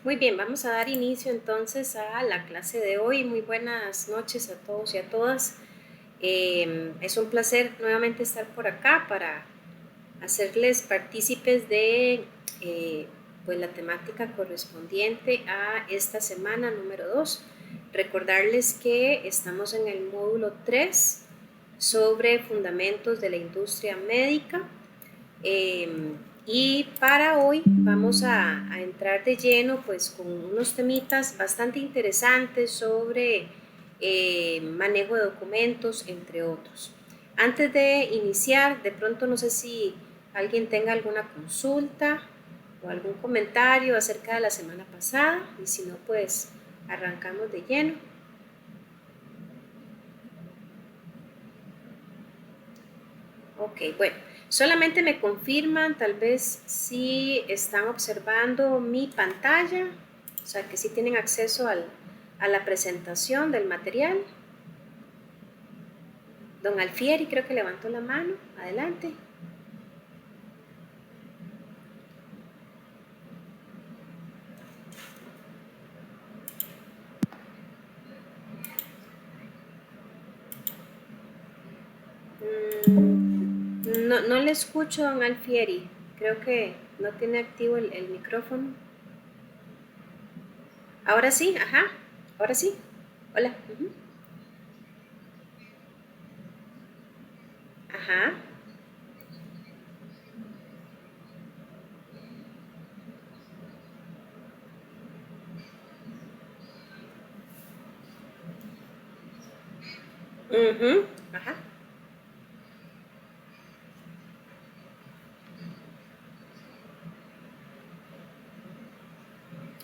Muy bien, vamos a dar inicio entonces a la clase de hoy. Muy buenas noches a todos y a todas. Es un placer nuevamente estar por acá para hacerles partícipes de pues la temática correspondiente a esta semana número 2. Recordarles que estamos en el módulo 3 sobre fundamentos de la industria médica. Y para hoy vamos a entrar de lleno pues con unos temitas bastante interesantes sobre manejo de documentos, entre otros. Antes de iniciar, de pronto no sé si alguien tenga alguna consulta o algún comentario acerca de la semana pasada, y si no, pues arrancamos de lleno. Ok, bueno, solamente me confirman tal vez si están observando mi pantalla, o sea que si tienen acceso a la presentación del material. Don Alfieri creo que levantó la mano, adelante. No, no le escucho, don Alfieri, creo que no tiene activo el micrófono. Ahora sí, ajá, ahora sí. Hola. Ajá. Ujú, ajá.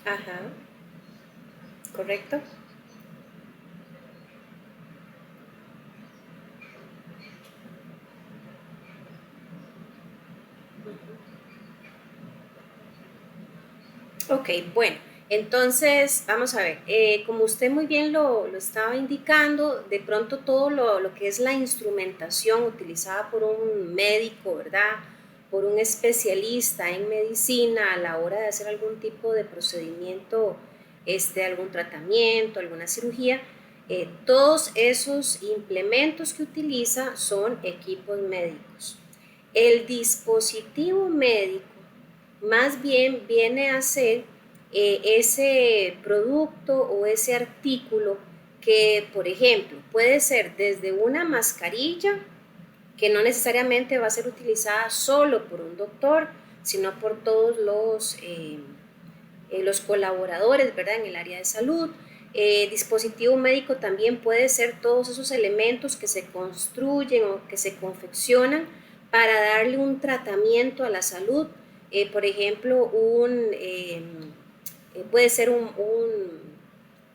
Ajá. Correcto. Ok, bueno, entonces vamos a ver, como usted muy bien lo estaba indicando, de pronto todo lo que es la instrumentación utilizada por un médico, ¿verdad? Por un especialista en medicina a la hora de hacer algún tipo de procedimiento, algún tratamiento, alguna cirugía, todos esos implementos que utiliza son equipos médicos. El dispositivo médico más bien viene a ser ese producto o ese artículo que, por ejemplo, puede ser desde una mascarilla, que no necesariamente va a ser utilizada solo por un doctor, sino por todos los colaboradores, ¿verdad?, en el área de salud. Dispositivo médico también puede ser todos esos elementos que se construyen o que se confeccionan para darle un tratamiento a la salud. Por ejemplo, puede ser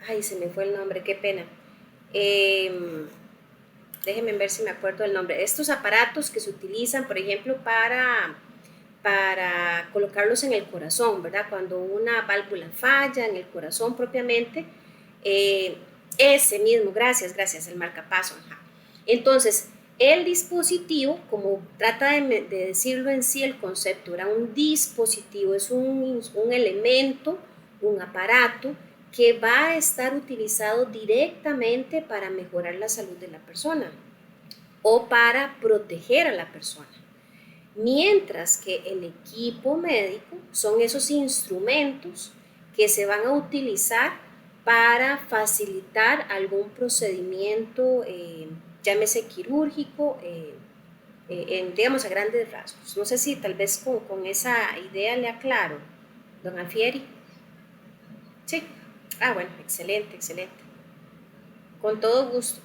ay, se me fue el nombre, qué pena. Eh, Déjenme ver si me acuerdo del nombre. Estos aparatos que se utilizan, por ejemplo, para colocarlos en el corazón, ¿verdad? Cuando una válvula falla en el corazón propiamente, eh, ese mismo, gracias, el marcapaso. Ajá. Entonces, el dispositivo, como trata de decirlo en sí, el concepto era un dispositivo, es un elemento, un aparato que va a estar utilizado directamente para mejorar la salud de la persona o para proteger a la persona. Mientras que el equipo médico son esos instrumentos que se van a utilizar para facilitar algún procedimiento, llámese quirúrgico, digamos a grandes rasgos. No sé si tal vez con esa idea le aclaro, don Alfieri. Sí. Ah, bueno, excelente, excelente. Con todo gusto.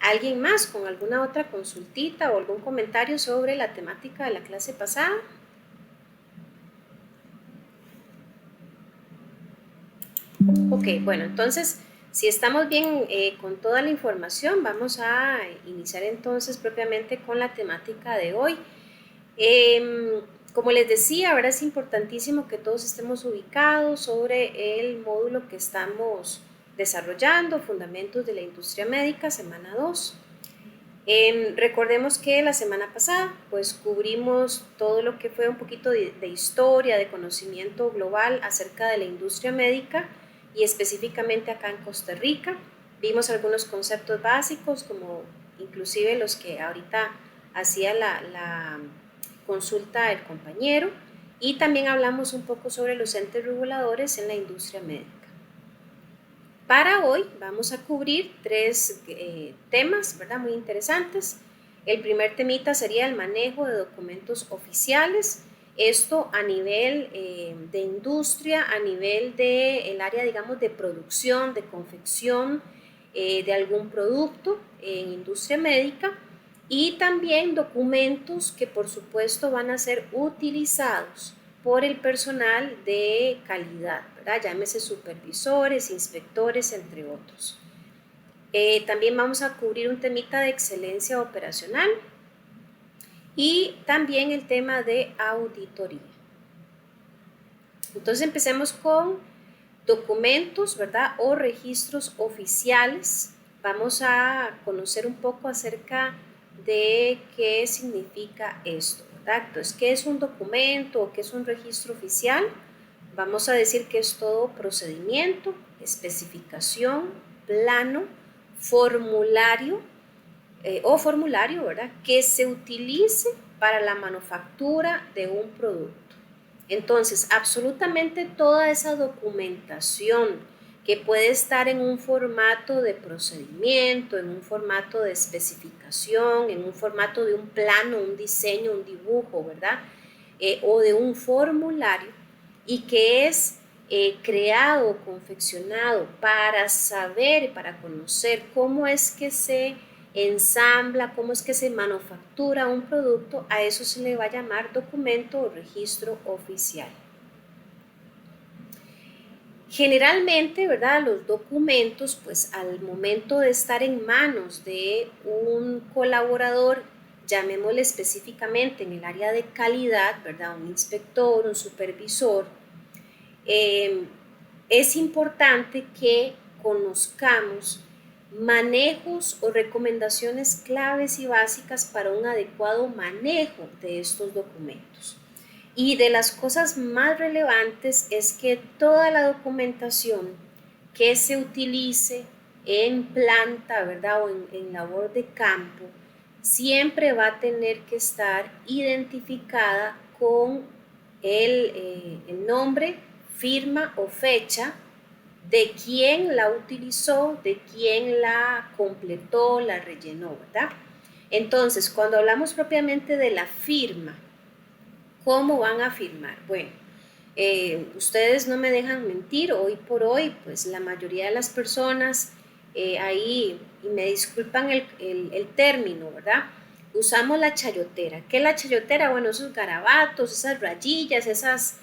¿Alguien más con alguna otra consultita o algún comentario sobre la temática de la clase pasada? Ok, bueno, entonces, si estamos bien con toda la información, vamos a iniciar entonces propiamente con la temática de hoy. Como les decía, ahora es importantísimo que todos estemos ubicados sobre el módulo que estamos desarrollando, Fundamentos de la Industria Médica, semana 2. Recordemos que la semana pasada pues cubrimos todo lo que fue un poquito de historia, de conocimiento global acerca de la industria médica y específicamente acá en Costa Rica. Vimos algunos conceptos básicos como inclusive los que ahorita hacía la consulta el compañero, y también hablamos un poco sobre los entes reguladores en la industria médica. Para hoy vamos a cubrir tres temas, ¿verdad? Muy interesantes. El primer temita sería el manejo de documentos oficiales, esto a nivel de industria, a nivel del área, digamos, de producción, de confección de algún producto en industria médica, y también documentos que por supuesto van a ser utilizados por el personal de calidad, ¿verdad? Llámese supervisores, inspectores, entre otros. También vamos a cubrir un temita de excelencia operacional y también el tema de auditoría. Entonces empecemos con documentos, ¿verdad? O registros oficiales. Vamos a conocer un poco acerca de qué significa esto, ¿verdad? Entonces, ¿qué es un documento o qué es un registro oficial? Vamos a decir que es todo procedimiento, especificación, plano, formulario formulario, ¿verdad? Que se utilice para la manufactura de un producto. Entonces, absolutamente toda esa documentación que puede estar en un formato de procedimiento, en un formato de especificación, en un formato de un plano, un diseño, un dibujo, ¿verdad? O de un formulario, y que es creado, confeccionado para saber, para conocer cómo es que se ensambla, cómo es que se manufactura un producto, a eso se le va a llamar documento o registro oficial. Generalmente, ¿verdad? Los documentos, pues al momento de estar en manos de un colaborador, llamémosle específicamente en el área de calidad, ¿verdad? Un inspector, un supervisor, es importante que conozcamos manejos o recomendaciones claves y básicas para un adecuado manejo de estos documentos. Y de las cosas más relevantes es que toda la documentación que se utilice en planta, ¿verdad? O en labor de campo, siempre va a tener que estar identificada con el nombre, firma o fecha de quién la utilizó, de quién la completó, la rellenó, ¿verdad? Entonces, cuando hablamos propiamente de la firma, ¿cómo van a firmar? Bueno, ustedes no me dejan mentir, hoy por hoy, pues la mayoría de las personas ahí, y me disculpan el término, ¿verdad? Usamos la chayotera. ¿Qué es la chayotera? Bueno, esos garabatos, esas rayillas, esas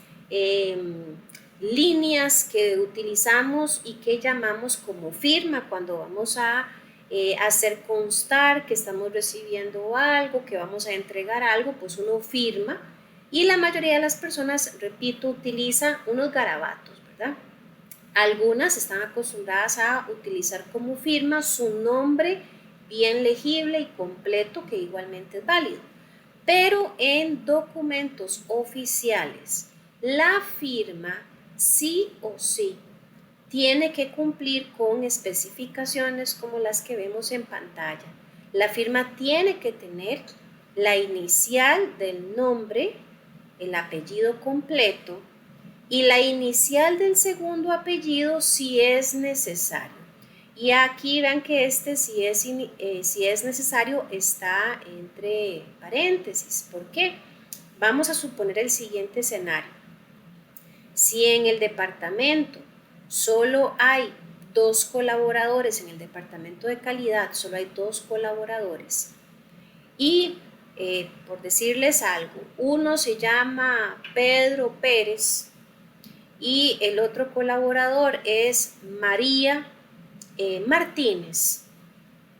líneas que utilizamos y que llamamos como firma cuando vamos a hacer constar que estamos recibiendo algo, que vamos a entregar algo, pues uno firma, y la mayoría de las personas, repito, utiliza unos garabatos, ¿verdad? Algunas están acostumbradas a utilizar como firma su nombre bien legible y completo, que igualmente es válido. Pero en documentos oficiales, la firma sí o sí tiene que cumplir con especificaciones como las que vemos en pantalla. La firma tiene que tener la inicial del nombre, el apellido completo y la inicial del segundo apellido si es necesario. Y aquí vean que si es necesario está entre paréntesis. ¿Por qué? Vamos a suponer el siguiente escenario. Si en el departamento solo hay 2 colaboradores, en el departamento de calidad solo hay 2 colaboradores, y por decirles algo, uno se llama Pedro Pérez y el otro colaborador es María Martínez.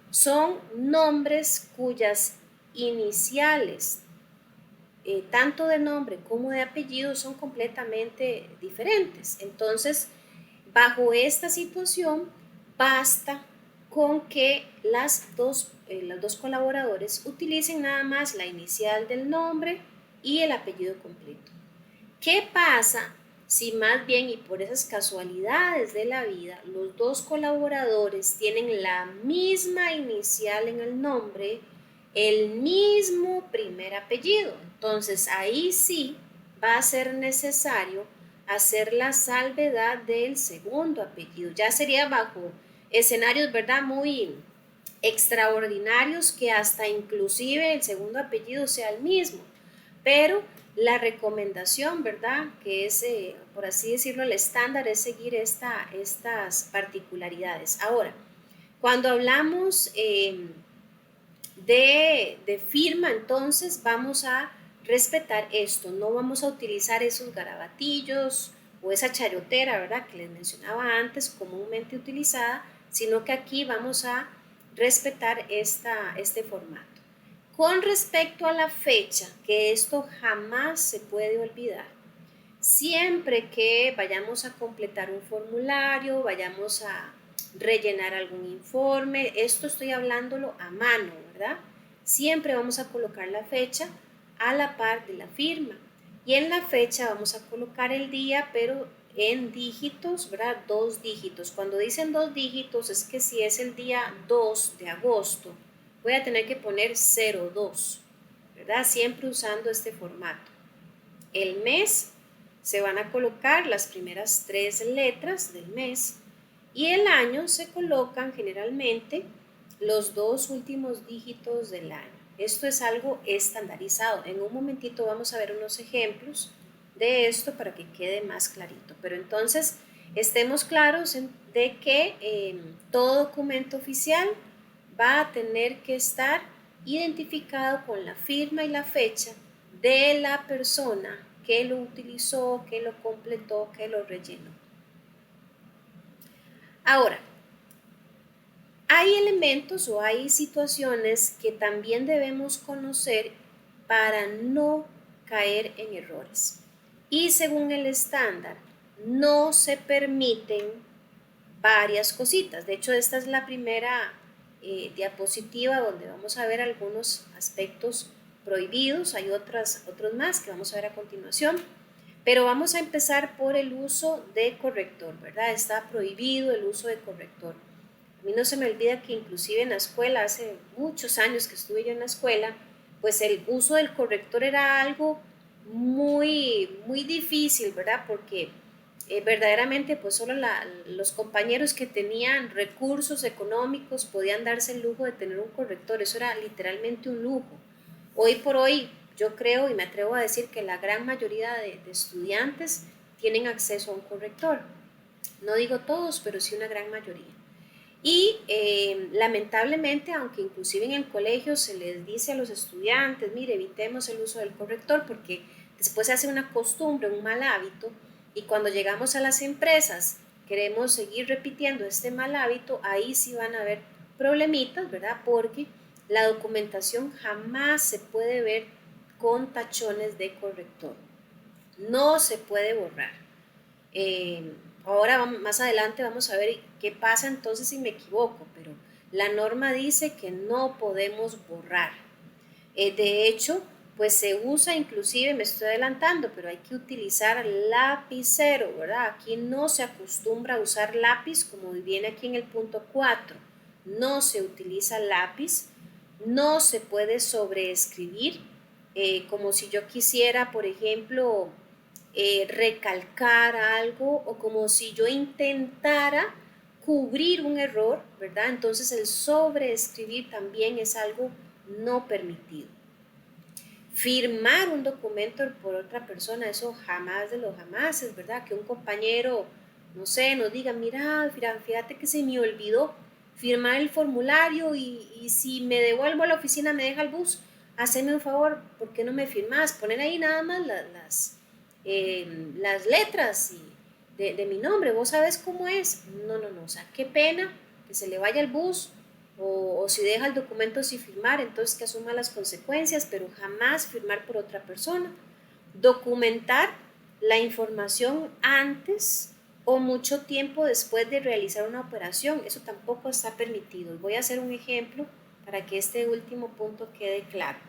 Son nombres cuyas iniciales, tanto de nombre como de apellido, son completamente diferentes. Entonces, bajo esta situación, basta con que los dos colaboradores utilicen nada más la inicial del nombre y el apellido completo. ¿Qué pasa si más bien y por esas casualidades de la vida los dos colaboradores tienen la misma inicial en el nombre, el mismo primer apellido? Entonces ahí sí va a ser necesario hacer la salvedad del segundo apellido. Ya sería bajo escenarios, ¿verdad? Muy extraordinarios, que hasta inclusive el segundo apellido sea el mismo. Pero la recomendación, ¿verdad? Que es, por así decirlo, el estándar es seguir estas particularidades. Ahora, cuando hablamos de firma, entonces vamos a respetar esto, no vamos a utilizar esos garabatillos o esa chayotera, ¿verdad? Que les mencionaba antes, comúnmente utilizada, sino que aquí vamos a respetar este formato. Con respecto a la fecha, que esto jamás se puede olvidar, siempre que vayamos a completar un formulario, vayamos a rellenar algún informe, esto estoy hablándolo a mano, ¿verdad? Siempre vamos a colocar la fecha a la par de la firma. Y en la fecha vamos a colocar el día, pero en dígitos, ¿verdad? 2 dígitos. Cuando dicen 2 dígitos es que si es el día 2 de agosto, voy a tener que poner 02, ¿verdad? Siempre usando este formato. El mes, se van a colocar las primeras 3 letras del mes, y el año se colocan generalmente los 2 últimos dígitos del año. Esto es algo estandarizado. En un momentito vamos a ver unos ejemplos de esto para que quede más clarito. Pero entonces estemos claros de que todo documento oficial va a tener que estar identificado con la firma y la fecha de la persona que lo utilizó, que lo completó, que lo rellenó. Ahora, hay elementos o hay situaciones que también debemos conocer para no caer en errores. Y según el estándar, no se permiten varias cositas. De hecho, esta es la primera diapositiva donde vamos a ver algunos aspectos prohibidos. Hay otros más que vamos a ver a continuación. Pero vamos a empezar por el uso de corrector, ¿verdad? Está prohibido el uso de corrector. A mí no se me olvida que inclusive en la escuela, hace muchos años que estuve yo en la escuela, pues el uso del corrector era algo muy difícil, ¿verdad? Porque verdaderamente pues solo los compañeros que tenían recursos económicos podían darse el lujo de tener un corrector. Eso era literalmente un lujo. Hoy por hoy yo creo y me atrevo a decir que la gran mayoría de estudiantes tienen acceso a un corrector. No digo todos, pero sí una gran mayoría. Y lamentablemente, aunque inclusive en el colegio se les dice a los estudiantes, mire, evitemos el uso del corrector porque después se hace una costumbre, un mal hábito, y cuando llegamos a las empresas queremos seguir repitiendo este mal hábito, ahí sí van a haber problemitas, ¿verdad? Porque la documentación jamás se puede ver con tachones de corrector. No se puede borrar. Ahora más adelante vamos a ver qué pasa entonces si me equivoco, pero la norma dice que no podemos borrar. De hecho, pues se usa, inclusive me estoy adelantando, pero hay que utilizar lapicero, ¿verdad? Aquí no se acostumbra a usar lápiz, como viene aquí en el punto 4. No se utiliza lápiz, no se puede sobreescribir, como si yo quisiera, por ejemplo, recalcar algo, o como si yo intentara cubrir un error, ¿verdad? Entonces el sobreescribir también es algo no permitido. Firmar un documento por otra persona, eso jamás de los jamases, ¿verdad? Que un compañero, no sé, nos diga, mira, fíjate que se me olvidó firmar el formulario y si me devuelvo a la oficina me deja el bus, haceme un favor, ¿por qué no me firmas? Poner ahí nada más las letras de mi nombre, vos sabes cómo es. No, o sea, qué pena que se le vaya el bus, o si deja el documento sin firmar, entonces que asuma las consecuencias, pero jamás firmar por otra persona. Documentar la información antes o mucho tiempo después de realizar una operación. Eso tampoco está permitido. Voy a hacer un ejemplo para que este último punto quede claro.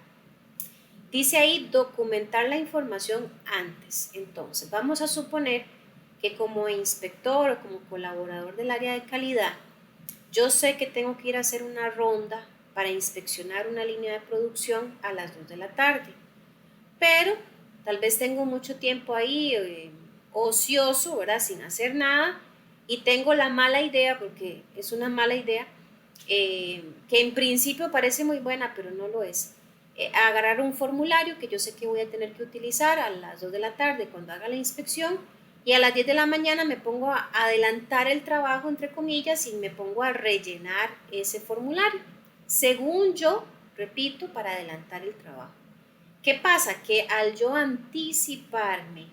Dice ahí documentar la información antes. Entonces, vamos a suponer que como inspector o como colaborador del área de calidad, yo sé que tengo que ir a hacer una ronda para inspeccionar una línea de producción a las 2 de la tarde, pero tal vez tengo mucho tiempo ahí ocioso, ¿verdad? Sin hacer nada, y tengo la mala idea, porque es una mala idea, que en principio parece muy buena, pero no lo es. Agarrar un formulario que yo sé que voy a tener que utilizar a las 2 de la tarde cuando haga la inspección, y a las 10 de la mañana me pongo a adelantar el trabajo, entre comillas, y me pongo a rellenar ese formulario, según yo, repito, para adelantar el trabajo. ¿Qué pasa? Que al yo anticiparme,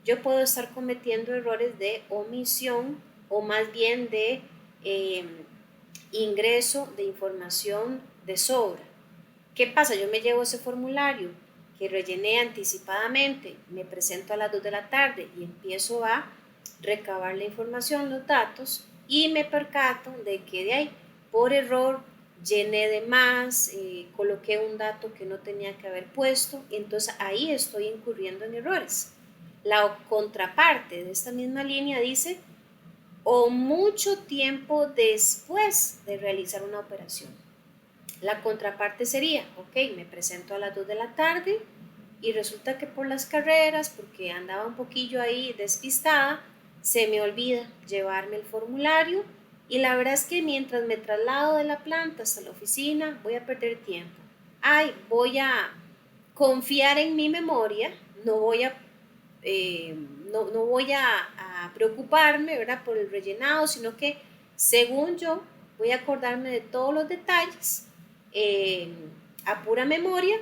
yo puedo estar cometiendo errores de omisión o más bien de eh, ingreso de información de sobra. ¿Qué pasa? Yo me llevo ese formulario que rellené anticipadamente, me presento a las 2 de la tarde y empiezo a recabar la información, los datos, y me percato de que de ahí, por error, llené de más, coloqué un dato que no tenía que haber puesto, y entonces ahí estoy incurriendo en errores. La contraparte de esta misma línea dice, o mucho tiempo después de realizar una operación. La contraparte sería, ok, me presento a las 2 de la tarde y resulta que por las carreras, porque andaba un poquillo ahí despistada, se me olvida llevarme el formulario, y la verdad es que mientras me traslado de la planta hasta la oficina voy a perder tiempo. Ay, voy a confiar en mi memoria, no voy a, eh, no voy a preocuparme, ¿verdad?, por el rellenado, sino que según yo voy a acordarme de todos los detalles, eh, a pura memoria,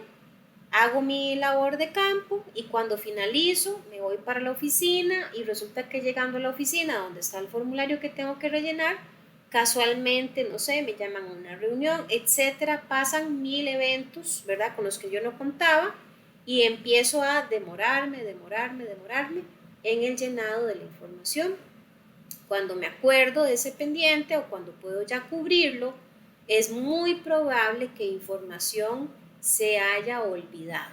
hago mi labor de campo y cuando finalizo me voy para la oficina, y resulta que llegando a la oficina donde está el formulario que tengo que rellenar, casualmente, no sé, me llaman a una reunión, etcétera, pasan mil eventos, ¿verdad?, con los que yo no contaba, y empiezo a demorarme en el llenado de la información. Cuando me acuerdo de ese pendiente o cuando puedo ya cubrirlo, es muy probable que información se haya olvidado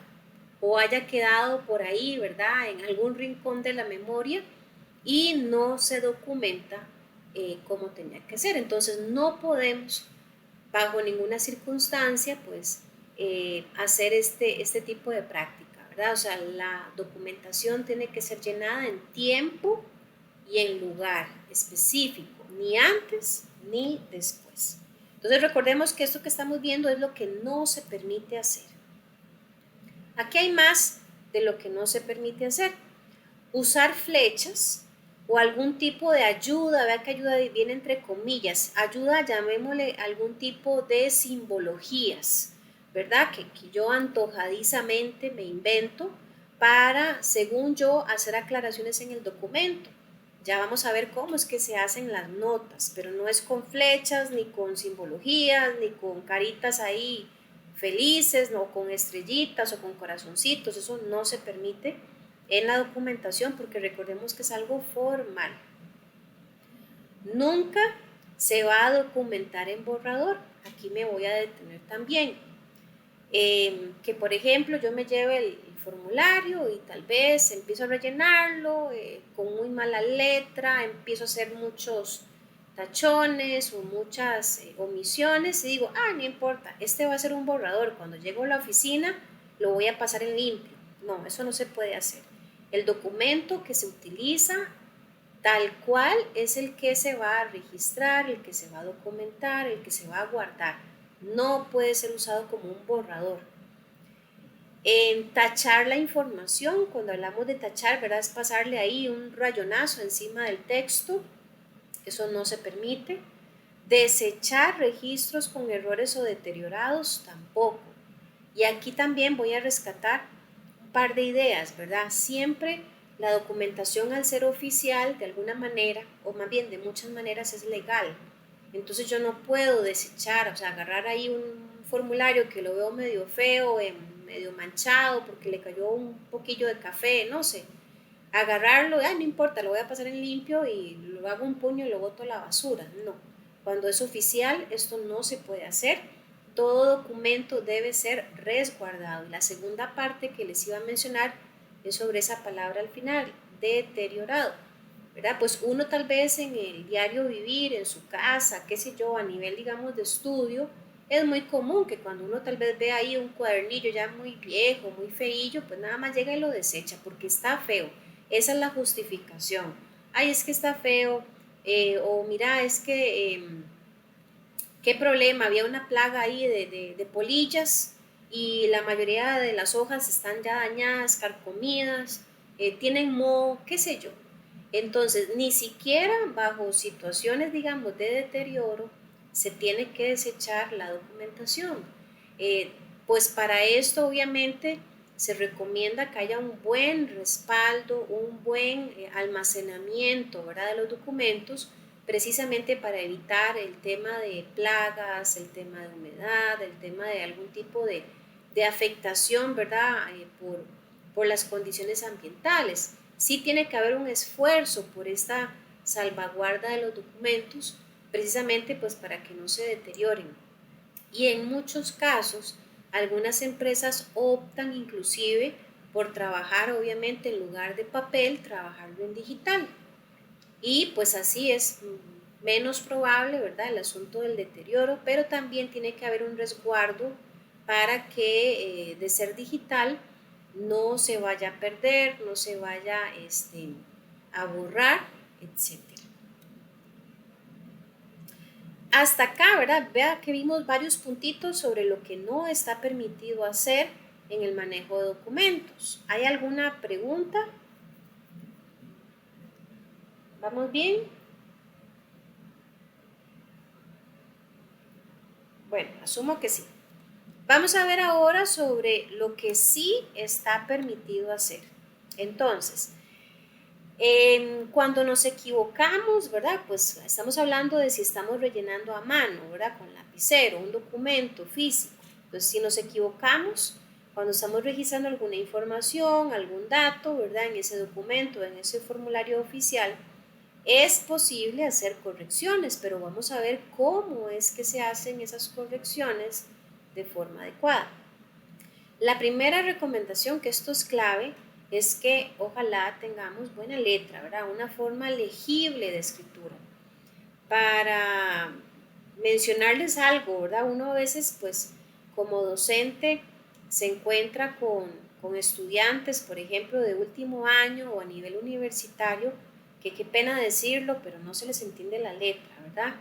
o haya quedado por ahí, ¿verdad?, en algún rincón de la memoria, y no se documenta como tenía que ser. Entonces no podemos bajo ninguna circunstancia pues hacer este tipo de práctica, ¿verdad? O sea, la documentación tiene que ser llenada en tiempo y en lugar específico, ni antes ni después. Entonces recordemos que esto que estamos viendo es lo que no se permite hacer. Aquí hay más de lo que no se permite hacer. Usar flechas o algún tipo de ayuda, vea que ayuda viene entre comillas, ayuda, llamémosle algún tipo de simbologías, ¿verdad? Que yo antojadizamente me invento para, según yo, hacer aclaraciones en el documento. Ya vamos a ver cómo es que se hacen las notas, pero no es con flechas, ni con simbologías, ni con caritas ahí felices, no con estrellitas o con corazoncitos. Eso no se permite en la documentación, porque recordemos que es algo formal. Nunca se va a documentar en borrador. Aquí me voy a detener también. Que por ejemplo yo me lleve el formulario y tal vez empiezo a rellenarlo con muy mala letra, empiezo a hacer muchos tachones o muchas omisiones, y digo, no importa, este va a ser un borrador, cuando llego a la oficina lo voy a pasar en limpio. No, eso no se puede hacer. El documento que se utiliza tal cual es el que se va a registrar, el que se va a documentar, el que se va a guardar. No puede ser usado como un borrador. En tachar la información, cuando hablamos de tachar, ¿verdad?, es pasarle ahí un rayonazo encima del texto. Eso no se permite. Desechar registros con errores o deteriorados, tampoco. Y aquí también voy a rescatar un par de ideas, ¿verdad? Siempre la documentación, al ser oficial de alguna manera, o más bien de muchas maneras, es legal. Entonces yo no puedo desechar, o sea, agarrar ahí un formulario que lo veo medio feo, medio manchado porque le cayó un poquillo de café, no sé, agarrarlo, no importa, lo voy a pasar en limpio y lo hago un puño y lo boto a la basura. No, cuando es oficial esto no se puede hacer. Todo documento debe ser resguardado. Y la segunda parte que les iba a mencionar es sobre esa palabra al final, deteriorado, ¿verdad? Pues uno tal vez en el diario vivir, en su casa, qué sé yo, a nivel, digamos, de estudio, es muy común que cuando uno tal vez ve ahí un cuadernillo ya muy viejo, muy feillo, pues nada más llega y lo desecha porque está feo. Esa es la justificación. Ay, es que está feo, o mira, es que, qué problema, había una plaga ahí de polillas y la mayoría de las hojas están ya dañadas, carcomidas, tienen moho, qué sé yo. Entonces, ni siquiera bajo situaciones, digamos, de deterioro, se tiene que desechar la documentación. Eh, pues para esto, obviamente, se recomienda que haya un buen respaldo, un buen almacenamiento, ¿verdad?, de los documentos, precisamente para evitar el tema de plagas, el tema de humedad, el tema de algún tipo de afectación, ¿verdad?, por las condiciones ambientales. Sí tiene que haber un esfuerzo por esta salvaguarda de los documentos, precisamente pues para que no se deterioren. Y en muchos casos, algunas empresas optan inclusive por trabajar, obviamente, en lugar de papel, trabajarlo en digital. Y pues así es menos probable, ¿verdad?, el asunto del deterioro, pero también tiene que haber un resguardo para que de ser digital no se vaya a perder, no se vaya a borrar, etcétera. Hasta acá, ¿verdad? Vea que vimos varios puntitos sobre lo que no está permitido hacer en el manejo de documentos. ¿Hay alguna pregunta? ¿Vamos bien? Bueno, asumo que sí. Vamos a ver ahora sobre lo que sí está permitido hacer. Entonces, cuando nos equivocamos, ¿verdad? Pues estamos hablando de si estamos rellenando a mano, ¿verdad? Con lapicero, un documento físico. Entonces, si nos equivocamos, cuando estamos registrando alguna información, algún dato, ¿verdad? En ese documento, en ese formulario oficial, es posible hacer correcciones, pero vamos a ver cómo es que se hacen esas correcciones de forma adecuada. La primera recomendación, que esto es clave, es que ojalá tengamos buena letra, ¿verdad? Una forma legible de escritura. Para mencionarles algo, ¿verdad? Uno a veces, pues, como docente, se encuentra con estudiantes, por ejemplo, de último año o a nivel universitario, que qué pena decirlo, pero no se les entiende la letra, ¿verdad?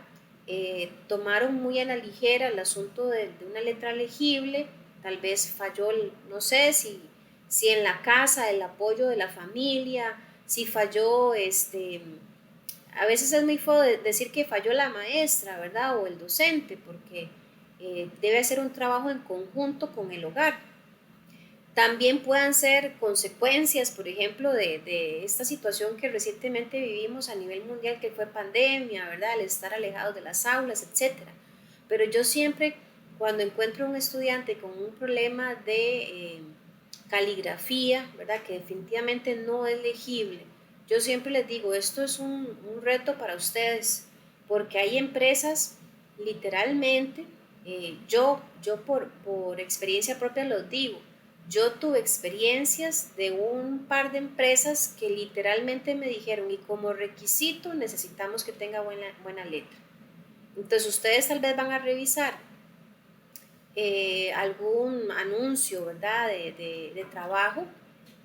Tomaron muy a la ligera el asunto de una letra legible, tal vez falló, no sé si en la casa el apoyo de la familia, si falló a veces es muy feo decir que falló la maestra, ¿verdad? O el docente, porque debe ser un trabajo en conjunto con el hogar. También puedan ser consecuencias, por ejemplo, de esta situación que recientemente vivimos a nivel mundial, que fue pandemia, ¿verdad? El estar alejados de las aulas, etcétera. Pero yo siempre, cuando encuentro un estudiante con un problema de caligrafía, ¿verdad?, que definitivamente no es legible, yo siempre les digo, esto es un reto para ustedes, porque hay empresas, literalmente, yo por experiencia propia los digo, yo tuve experiencias de un par de empresas que literalmente me dijeron, y como requisito necesitamos que tenga buena letra. Entonces ustedes tal vez van a revisar algún anuncio, ¿verdad?, de trabajo,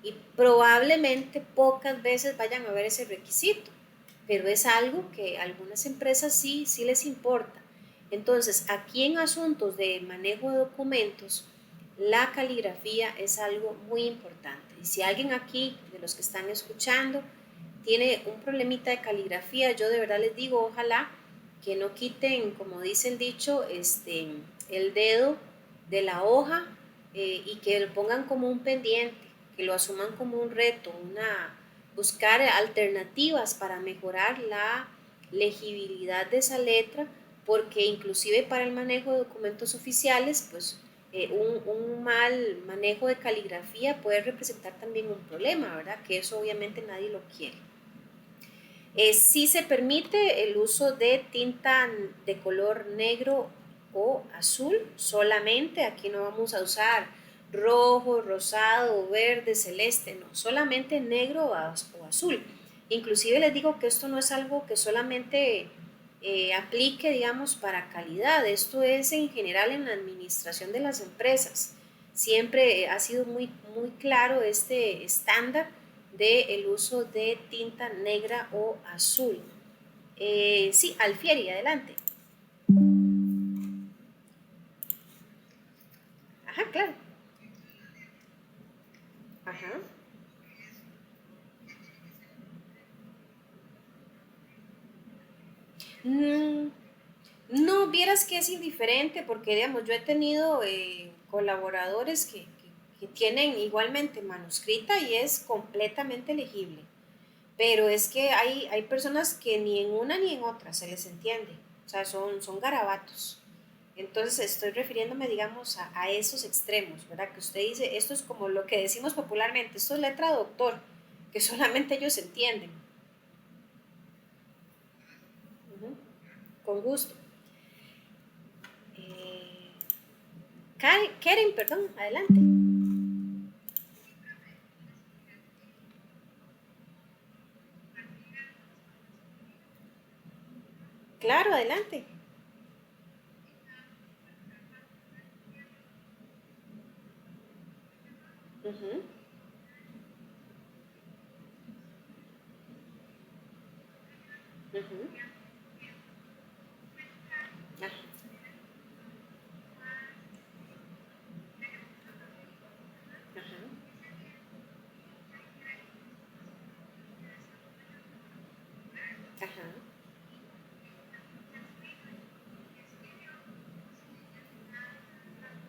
y probablemente pocas veces vayan a ver ese requisito, pero es algo que a algunas empresas sí les importa. Entonces, aquí en asuntos de manejo de documentos, la caligrafía es algo muy importante. Y si alguien aquí, de los que están escuchando, tiene un problemita de caligrafía, yo de verdad les digo, ojalá que no quiten, como dice el dicho, el dedo de la hoja, y que lo pongan como un pendiente, que lo asuman como un reto, buscar alternativas para mejorar la legibilidad de esa letra, porque inclusive para el manejo de documentos oficiales, pues un mal manejo de caligrafía puede representar también un problema, ¿verdad? Que eso obviamente nadie lo quiere. Sí se permite el uso de tinta de color negro o azul solamente. Aquí no vamos a usar rojo, rosado, verde, celeste, no, solamente negro o azul. Inclusive les digo que esto no es algo que solamente aplique, digamos, para calidad. Esto es en general en la administración de las empresas. Siempre ha sido muy claro este estándar del uso de tinta negra o azul. Sí, Alfieri, adelante. Ajá, claro. Ajá. Mm, no, vieras que es indiferente porque, digamos, yo he tenido colaboradores que tienen igualmente manuscrita y es completamente legible. Pero es que hay personas que ni en una ni en otra se les entiende. O sea, son garabatos. Entonces estoy refiriéndome, digamos, a esos extremos, ¿verdad? Que usted dice, esto es como lo que decimos popularmente, esto es letra de doctor, que solamente ellos entienden. Ujú. Con gusto. Eh, Karen, perdón, adelante. Claro, adelante. Ujú, ujú. Ah, ajá, ajá.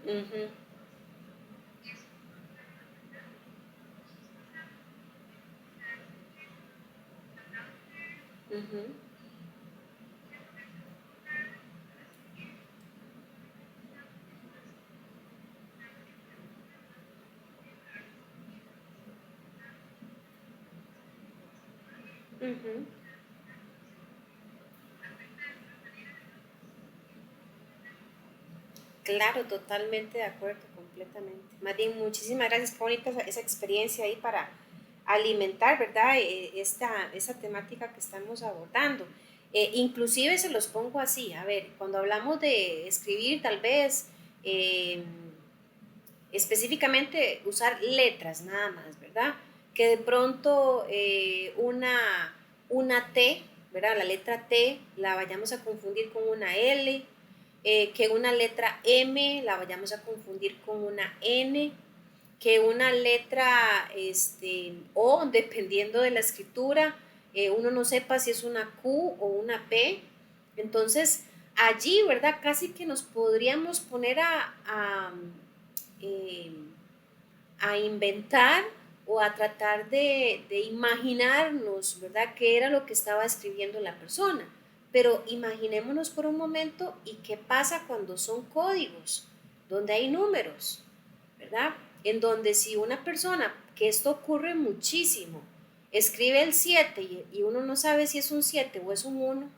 Ujú, ujú, ujú. Claro, totalmente de acuerdo, completamente. Más bien, muchísimas gracias, qué bonita esa experiencia ahí para alimentar, ¿verdad? Esta temática que estamos abordando. Inclusive se los pongo así, a ver, cuando hablamos de escribir, tal vez específicamente usar letras nada más, ¿verdad? Que de pronto una T, ¿verdad? La letra T la vayamos a confundir con una L, que una letra M la vayamos a confundir con una N, que una letra O, dependiendo de la escritura, uno no sepa si es una Q o una P. Entonces, allí, ¿verdad? Casi que nos podríamos poner eh, a inventar o a tratar de imaginarnos, ¿verdad?, qué era lo que estaba escribiendo la persona. Pero imaginémonos por un momento y qué pasa cuando son códigos, donde hay números, ¿verdad? En donde si una persona, que esto ocurre muchísimo, escribe el 7 y uno no sabe si es un 7 o es un uno,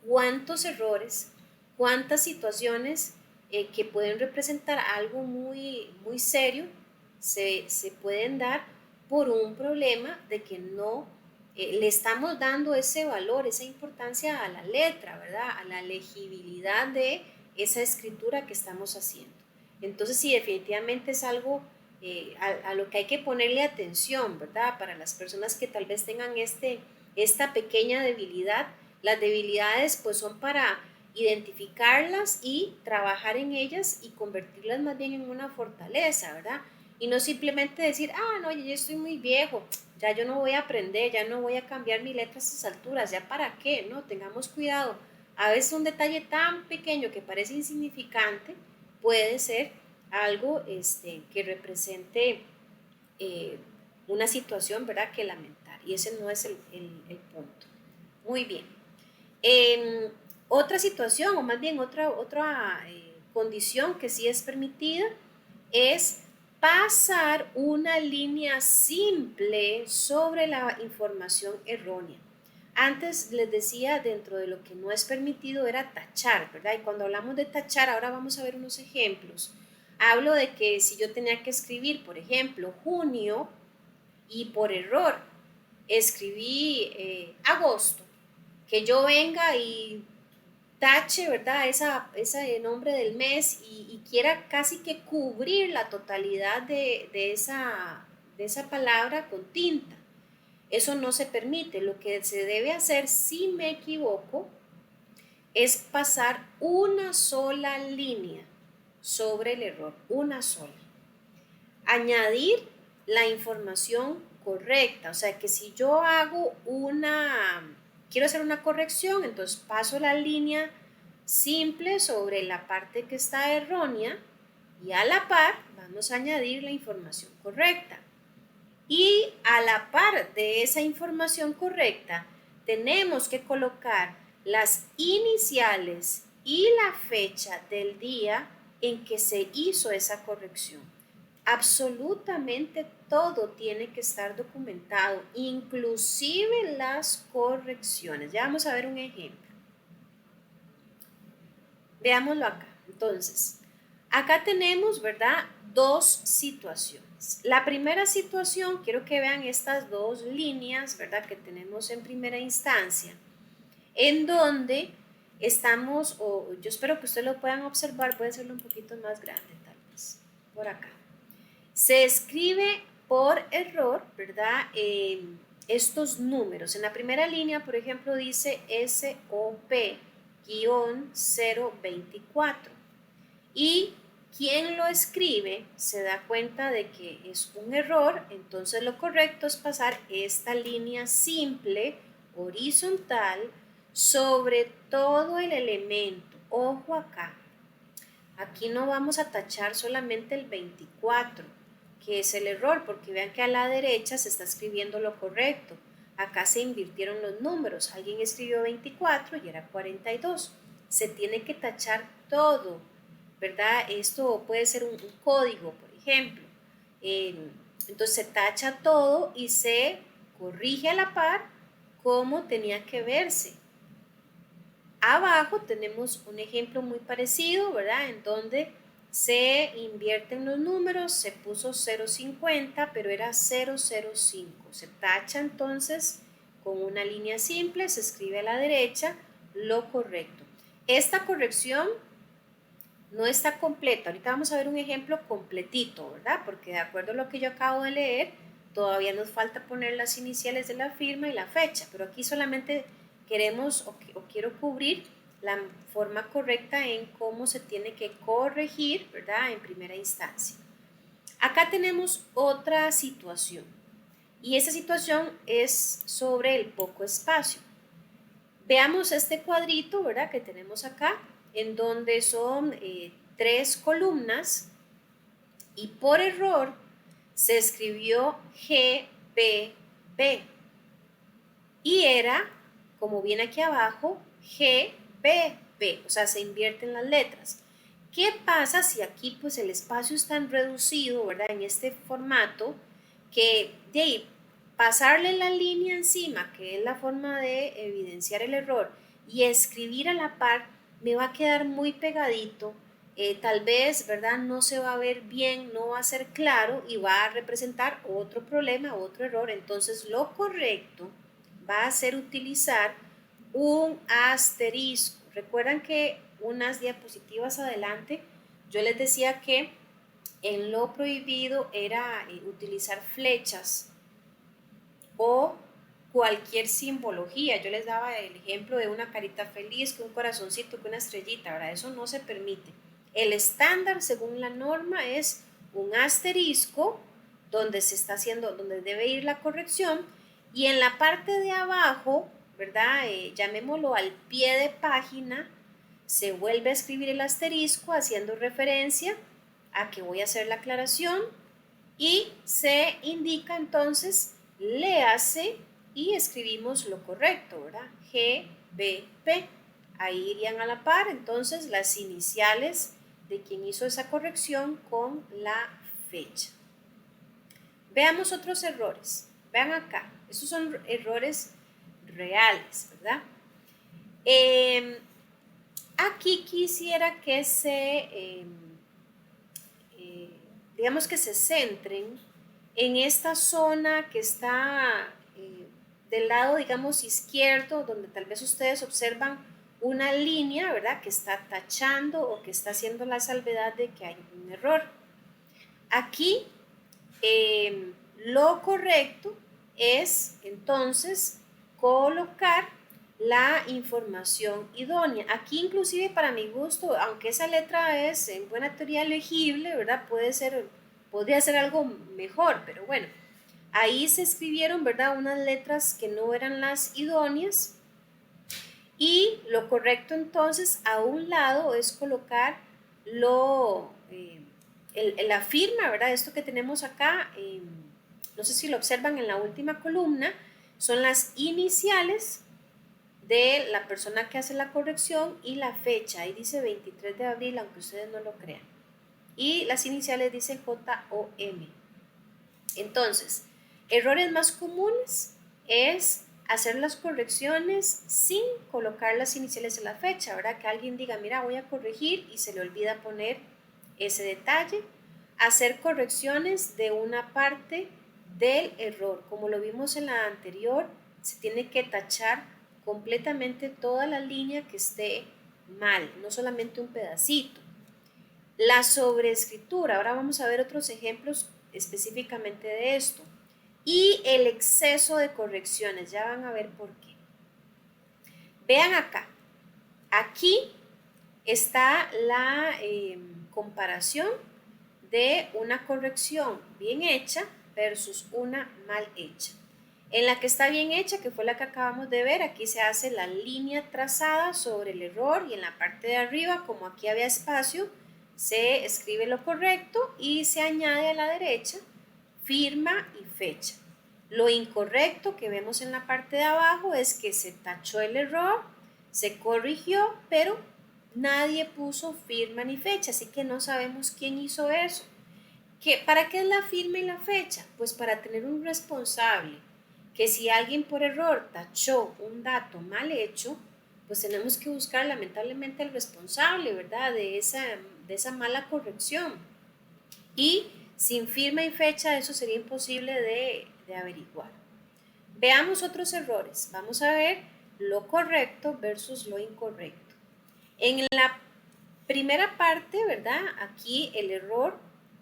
cuántos errores, cuántas situaciones que pueden representar algo muy serio se pueden dar por un problema de que no le estamos dando ese valor, esa importancia a la letra, ¿verdad? A la legibilidad de esa escritura que estamos haciendo. Entonces, sí, definitivamente es algo a lo que hay que ponerle atención, ¿verdad? Para las personas que tal vez tengan esta pequeña debilidad. Las debilidades pues son para identificarlas y trabajar en ellas y convertirlas más bien en una fortaleza, ¿verdad? Y no simplemente decir, ah, no, yo estoy muy viejo, ya yo no voy a aprender, ya no voy a cambiar mi letra a estas alturas, ya para qué, ¿no? Tengamos cuidado. A veces un detalle tan pequeño que parece insignificante puede ser algo que represente eh, una situación, ¿verdad?, que lamentar. Y ese no es el punto. Muy bien. Otra situación, o más bien otra condición que sí es permitida es pasar una línea simple sobre la información errónea. Antes les decía, dentro de lo que no es permitido era tachar, ¿verdad? Y cuando hablamos de tachar, ahora vamos a ver unos ejemplos. Hablo de que si yo tenía que escribir, por ejemplo, junio, y por error escribí agosto, que yo venga y tache, ¿verdad? Ese nombre del mes y quiera casi que cubrir la totalidad de esa palabra con tinta. Eso no se permite. Lo que se debe hacer, si me equivoco, es pasar una sola línea sobre el error, una sola. Añadir la información correcta, o sea que si yo quiero hacer una corrección, entonces paso la línea simple sobre la parte que está errónea y a la par vamos a añadir la información correcta. Y a la par de esa información correcta, tenemos que colocar las iniciales y la fecha del día en que se hizo esa corrección. Absolutamente todo tiene que estar documentado, inclusive las correcciones. Ya vamos a ver un ejemplo. Veámoslo acá. Entonces, acá tenemos, ¿verdad? Dos situaciones. La primera situación, quiero que vean estas dos líneas, ¿verdad? Que tenemos en primera instancia, en donde estamos, o yo espero que ustedes lo puedan observar, puede hacerlo un poquito más grande tal vez, por acá. Se escribe por error, ¿verdad? Estos números. En la primera línea, por ejemplo, dice SOP-024. Y quien lo escribe se da cuenta de que es un error, entonces lo correcto es pasar esta línea simple, horizontal, sobre todo el elemento. Ojo acá. Aquí no vamos a tachar solamente el 24, que es el error, porque vean que a la derecha se está escribiendo lo correcto. Acá se invirtieron los números. Alguien escribió 24 y era 42. Se tiene que tachar todo, ¿verdad? Esto puede ser un código, por ejemplo. Entonces se tacha todo y se corrige a la par como tenía que verse. Abajo tenemos un ejemplo muy parecido, ¿verdad? En donde se invierten los números, se puso 0.50, pero era 0.05. Se tacha entonces con una línea simple, se escribe a la derecha lo correcto. Esta corrección no está completa. Ahorita vamos a ver un ejemplo completito, ¿verdad? Porque de acuerdo a lo que yo acabo de leer, todavía nos falta poner las iniciales de la firma y la fecha, pero aquí solamente queremos o quiero cubrir la forma correcta en cómo se tiene que corregir, ¿verdad? En primera instancia. Acá tenemos otra situación y esa situación es sobre el poco espacio. Veamos este cuadrito, ¿verdad? Que tenemos acá, en donde son 3 columnas y por error se escribió GBB y era, como viene aquí abajo, GBB, o sea, se invierten las letras. ¿Qué pasa si aquí pues el espacio es tan reducido, ¿verdad? En este formato que de ahí, pasarle la línea encima, que es la forma de evidenciar el error, y escribir a la par, me va a quedar muy pegadito, tal vez, ¿verdad? No se va a ver bien, no va a ser claro y va a representar otro problema, otro error. Entonces, lo correcto va a ser utilizar un asterisco. Recuerdan que unas diapositivas adelante yo les decía que en lo prohibido era utilizar flechas o cualquier simbología. Yo les daba el ejemplo de una carita feliz, que un corazoncito, que una estrellita, ¿verdad? Eso no se permite. El estándar, según la norma, es un asterisco donde se está haciendo, donde debe ir la corrección, y en la parte de abajo, ¿verdad? Llamémoslo al pie de página, se vuelve a escribir el asterisco haciendo referencia a que voy a hacer la aclaración y se indica entonces, léase y escribimos lo correcto, ¿verdad? GBP. Ahí irían a la par entonces las iniciales de quien hizo esa corrección con la fecha. Veamos otros errores. Vean acá, esos son errores reales, ¿verdad? Aquí quisiera que digamos que se centren en esta zona que está del lado, digamos, izquierdo, donde tal vez ustedes observan una línea, ¿verdad?, que está tachando o que está haciendo la salvedad de que hay un error. Aquí lo correcto es entonces colocar la información idónea. Aquí inclusive para mi gusto, aunque esa letra es en buena teoría legible, ¿verdad? Podría ser algo mejor, pero bueno, ahí se escribieron, ¿verdad?, unas letras que no eran las idóneas, y lo correcto entonces a un lado es colocar la firma, ¿verdad? Esto que tenemos acá, no sé si lo observan en la última columna, son las iniciales de la persona que hace la corrección y la fecha. Ahí dice 23 de abril, aunque ustedes no lo crean. Y las iniciales dicen JOM. Entonces, errores más comunes es hacer las correcciones sin colocar las iniciales de la fecha, ¿verdad? Que alguien diga, mira, voy a corregir y se le olvida poner ese detalle. Hacer correcciones de una parte del error. Como lo vimos en la anterior, se tiene que tachar completamente toda la línea que esté mal, no solamente un pedacito. La sobreescritura, ahora vamos a ver otros ejemplos específicamente de esto. Y el exceso de correcciones, ya van a ver por qué. Vean acá, aquí está la comparación de una corrección bien hecha versus una mal hecha. En la que está bien hecha, que fue la que acabamos de ver, aquí se hace la línea trazada sobre el error y en la parte de arriba, como aquí había espacio, se escribe lo correcto y se añade a la derecha firma y fecha. Lo incorrecto que vemos en la parte de abajo es que se tachó el error, se corrigió, pero nadie puso firma ni fecha, así que no sabemos quién hizo eso. ¿Para qué es la firma y la fecha? Pues para tener un responsable, que si alguien por error tachó un dato mal hecho, pues tenemos que buscar lamentablemente al responsable, ¿verdad?, de esa mala corrección. Y sin firma y fecha eso sería imposible de averiguar. Veamos otros errores. Vamos a ver lo correcto versus lo incorrecto. En la primera parte, ¿verdad?, aquí el error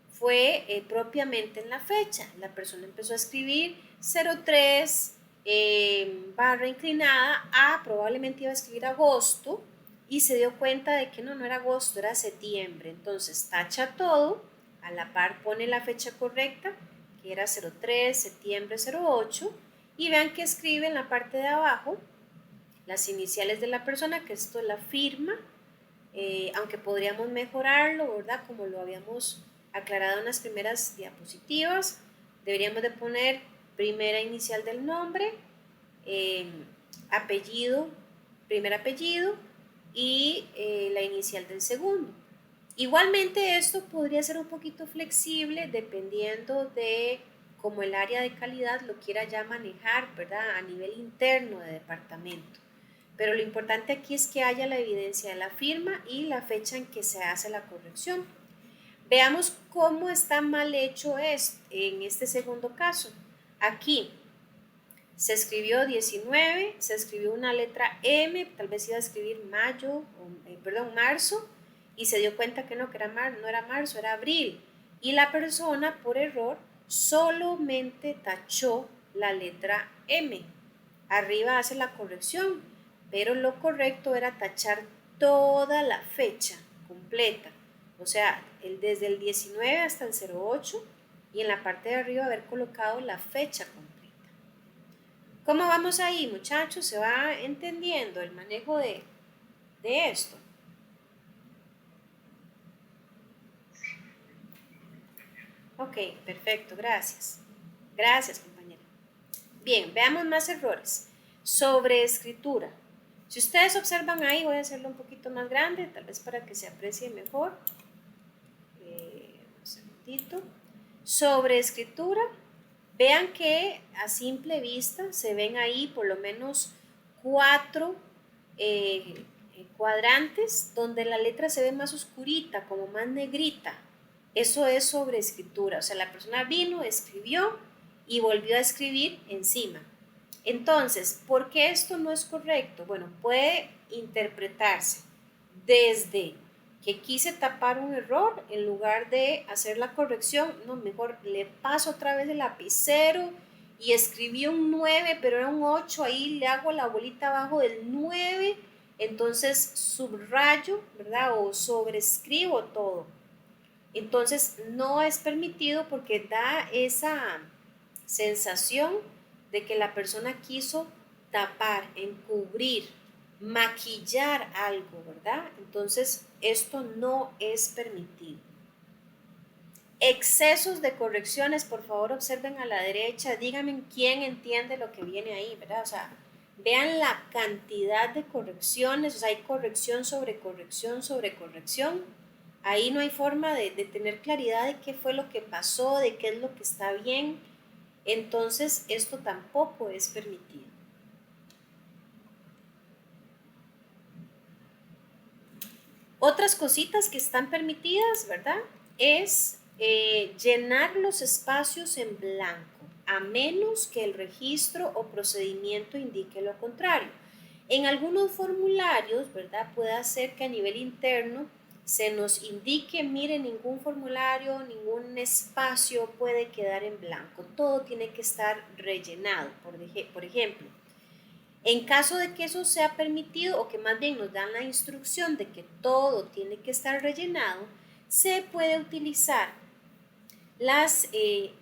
fue propiamente en la fecha. La persona empezó a escribir 03 barra inclinada a, probablemente iba a escribir agosto y se dio cuenta de que no era agosto, era septiembre. Entonces tacha todo, a la par pone la fecha correcta, que era 03 septiembre 08, y vean que escribe en la parte de abajo las iniciales de la persona, que esto es la firma, aunque podríamos mejorarlo, ¿verdad?, como lo habíamos aclarado en las primeras diapositivas. Deberíamos de poner primera inicial del nombre, apellido, primer apellido y la inicial del segundo. Igualmente esto podría ser un poquito flexible dependiendo de cómo el área de calidad lo quiera ya manejar, ¿verdad?, a nivel interno de departamento. Pero lo importante aquí es que haya la evidencia de la firma y la fecha en que se hace la corrección. Veamos cómo está mal hecho en este segundo caso. Aquí se escribió 19, se escribió una letra M, tal vez iba a escribir marzo, y se dio cuenta que no era marzo, era abril. Y la persona por error solamente tachó la letra M. Arriba hace la corrección, pero lo correcto era tachar toda la fecha completa, o sea, desde el 19 hasta el 08, y en la parte de arriba haber colocado la fecha completa. ¿Cómo vamos ahí, muchachos? ¿Se va entendiendo el manejo de esto? Ok, perfecto, gracias. Gracias, compañera. Bien, veamos más errores. Sobreescritura. Si ustedes observan ahí, voy a hacerlo un poquito más grande, tal vez para que se aprecie mejor. momentito. Sobre escritura, vean que a simple vista se ven ahí por lo menos 4 cuadrantes donde la letra se ve más oscurita, como más negrita. Eso es sobre escritura, o sea, la persona vino, escribió y volvió a escribir encima. Entonces, ¿por qué esto no es correcto? Bueno, puede interpretarse desde que quise tapar un error, en lugar de hacer la corrección, no, mejor le paso otra vez el lapicero y escribí un 9, pero era un 8, ahí le hago la bolita abajo del 9, entonces subrayo, ¿verdad? O sobrescribo todo. Entonces no es permitido porque da esa sensación de que la persona quiso tapar, encubrir, maquillar algo, ¿verdad? Entonces esto no es permitido. Excesos de correcciones, por favor observen a la derecha, díganme quién entiende lo que viene ahí, ¿verdad? O sea, vean la cantidad de correcciones, o sea, hay corrección sobre corrección sobre corrección. Ahí no hay forma de tener claridad de qué fue lo que pasó, de qué es lo que está bien. Entonces, esto tampoco es permitido. Otras cositas que están permitidas, ¿verdad? Es llenar los espacios en blanco, a menos que el registro o procedimiento indique lo contrario. En algunos formularios, ¿verdad? Puede ser que a nivel interno se nos indique, mire, ningún formulario, ningún espacio puede quedar en blanco, todo tiene que estar rellenado, por ejemplo. En caso de que eso sea permitido o que más bien nos dan la instrucción de que todo tiene que estar rellenado, se puede utilizar las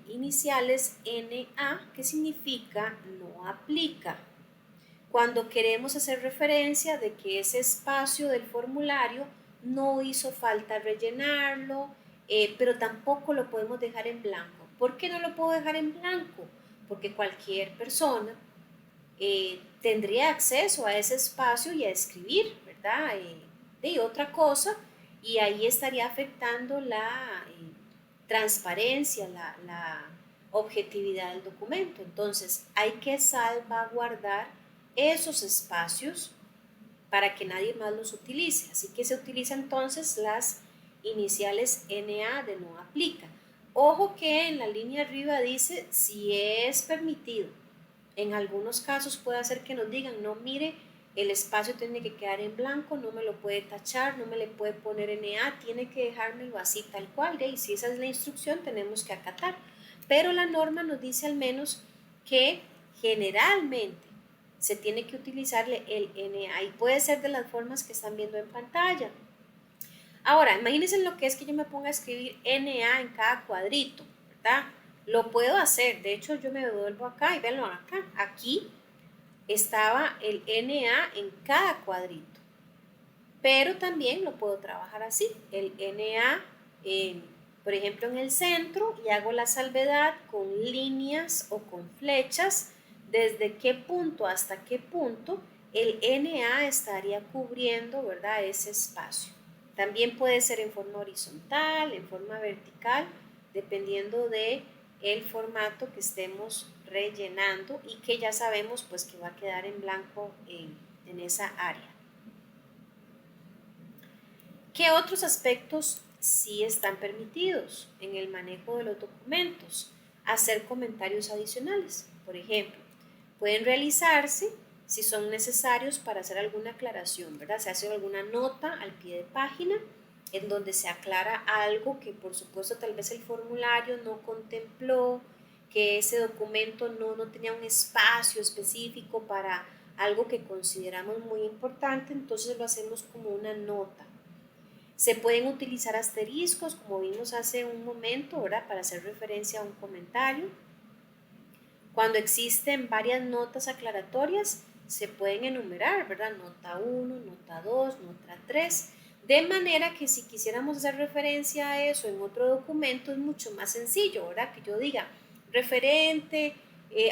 iniciales NA, que significa no aplica. Cuando queremos hacer referencia de que ese espacio del formulario no hizo falta rellenarlo, pero tampoco lo podemos dejar en blanco. ¿Por qué no lo puedo dejar en blanco? Porque cualquier persona tendría acceso a ese espacio y a escribir, ¿verdad? De otra cosa, y ahí estaría afectando la transparencia, la objetividad del documento. Entonces, hay que salvaguardar esos espacios para que nadie más los utilice. Así que se utilizan entonces las iniciales NA de no aplica. Ojo que en la línea arriba dice si es permitido. En algunos casos puede hacer que nos digan, no, mire, el espacio tiene que quedar en blanco, no me lo puede tachar, no me le puede poner NA, tiene que dejármelo así tal cual, y si esa es la instrucción tenemos que acatar. Pero la norma nos dice al menos que generalmente se tiene que utilizarle el NA y puede ser de las formas que están viendo en pantalla. Ahora, imagínense lo que es que yo me ponga a escribir NA en cada cuadrito, ¿verdad? Lo puedo hacer, de hecho yo me devuelvo acá y véanlo acá, aquí estaba el NA en cada cuadrito, pero también lo puedo trabajar así, el NA, por ejemplo en el centro, y hago la salvedad con líneas o con flechas, desde qué punto hasta qué punto el NA estaría cubriendo, ¿verdad?, ese espacio. También puede ser en forma horizontal, en forma vertical, dependiendo de el formato que estemos rellenando y que ya sabemos pues que va a quedar en blanco en esa área. ¿Qué otros aspectos sí están permitidos en el manejo de los documentos? Hacer comentarios adicionales, por ejemplo, pueden realizarse si son necesarios para hacer alguna aclaración, ¿verdad? Se hace alguna nota al pie de página en donde se aclara algo que por supuesto tal vez el formulario no contempló, que ese documento no tenía un espacio específico para algo que consideramos muy importante, entonces lo hacemos como una nota. Se pueden utilizar asteriscos, como vimos hace un momento, ¿verdad?, para hacer referencia a un comentario. Cuando existen varias notas aclaratorias, se pueden enumerar, ¿verdad? Nota 1, nota 2, nota 3, de manera que si quisiéramos hacer referencia a eso en otro documento es mucho más sencillo, ¿verdad? Que yo diga referente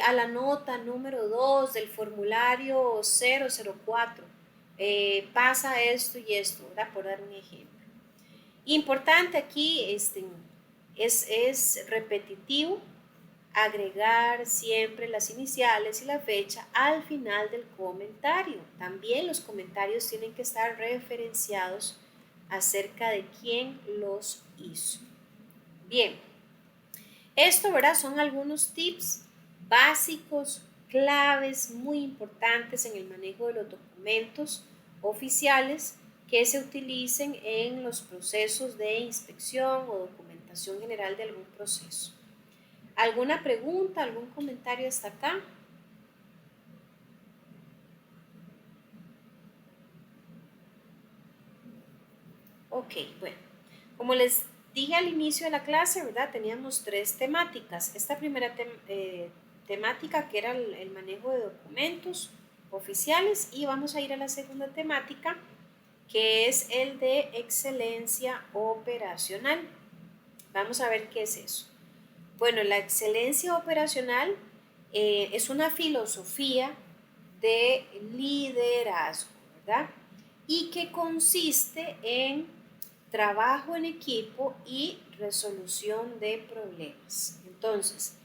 a la nota número 2 del formulario 004, pasa esto y esto, ¿verdad? Por dar un ejemplo. Importante aquí, es repetitivo agregar siempre las iniciales y la fecha al final del comentario. También los comentarios tienen que estar referenciados acerca de quién los hizo. Bien, esto, ¿verdad? Son algunos tips básicos, claves, muy importantes en el manejo de los documentos oficiales que se utilicen en los procesos de inspección o documentación general de algún proceso. ¿Alguna pregunta, algún comentario hasta acá? Ok, bueno, como les dije al inicio de la clase, ¿verdad? Teníamos 3 temáticas. Esta primera temática que era el manejo de documentos oficiales, y vamos a ir a la segunda temática que es el de excelencia operacional. Vamos a ver qué es eso. Bueno, la excelencia operacional es una filosofía de liderazgo, ¿verdad? Y que consiste en trabajo en equipo y resolución de problemas. Entonces,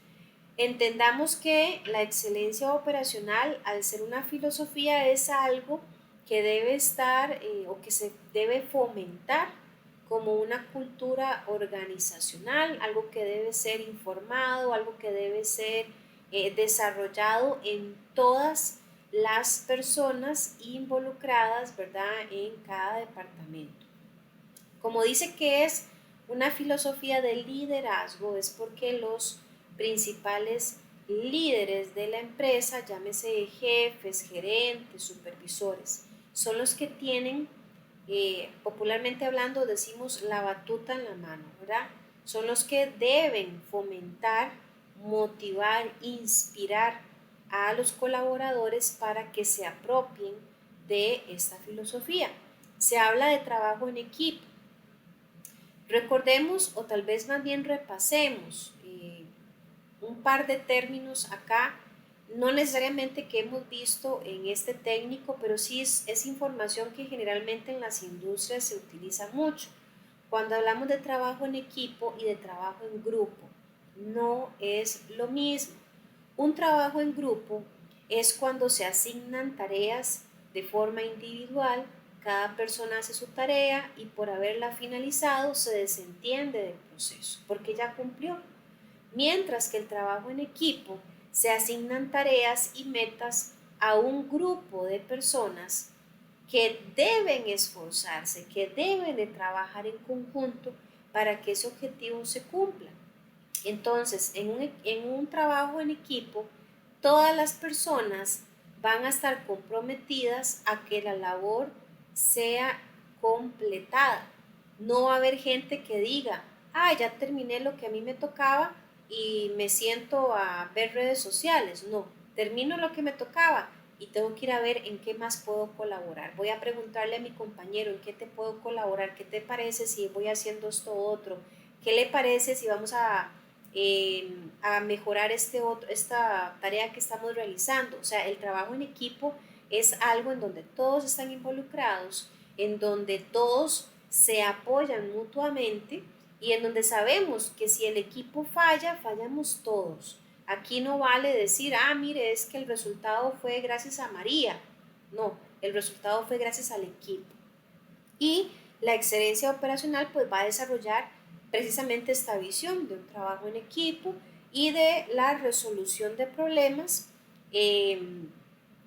entendamos que la excelencia operacional, al ser una filosofía, es algo que debe estar o que se debe fomentar como una cultura organizacional, algo que debe ser informado, algo que debe ser desarrollado en todas las personas involucradas, ¿verdad?, en cada departamento. Como dice que es una filosofía de liderazgo, es porque los principales líderes de la empresa, llámese jefes, gerentes, supervisores, son los que tienen, popularmente hablando, decimos la batuta en la mano, ¿verdad? Son los que deben fomentar, motivar, inspirar a los colaboradores para que se apropien de esta filosofía. Se habla de trabajo en equipo. Recordemos, o tal vez más bien repasemos un par de términos acá, no necesariamente que hemos visto en este técnico, pero sí es información que generalmente en las industrias se utiliza mucho. Cuando hablamos de trabajo en equipo y de trabajo en grupo, no es lo mismo. Un trabajo en grupo es cuando se asignan tareas de forma individual, cada persona hace su tarea y por haberla finalizado se desentiende del proceso, porque ya cumplió. Mientras que el trabajo en equipo se asignan tareas y metas a un grupo de personas que deben esforzarse, que deben de trabajar en conjunto para que ese objetivo se cumpla. Entonces, en un trabajo en equipo, todas las personas van a estar comprometidas a que la labor sea completada. No va a haber gente que diga, ya terminé lo que a mí me tocaba y me siento a ver redes sociales. No, termino lo que me tocaba y tengo que ir a ver en qué más puedo colaborar. Voy a preguntarle a mi compañero en qué te puedo colaborar, qué te parece si voy haciendo esto otro, qué le parece si vamos a mejorar esta tarea que estamos realizando. O sea, el trabajo en equipo es algo en donde todos están involucrados, en donde todos se apoyan mutuamente y en donde sabemos que si el equipo falla, fallamos todos. Aquí no vale decir, mire, es que el resultado fue gracias a María. No, el resultado fue gracias al equipo. Y la excelencia operacional pues va a desarrollar precisamente esta visión de un trabajo en equipo y de la resolución de problemas,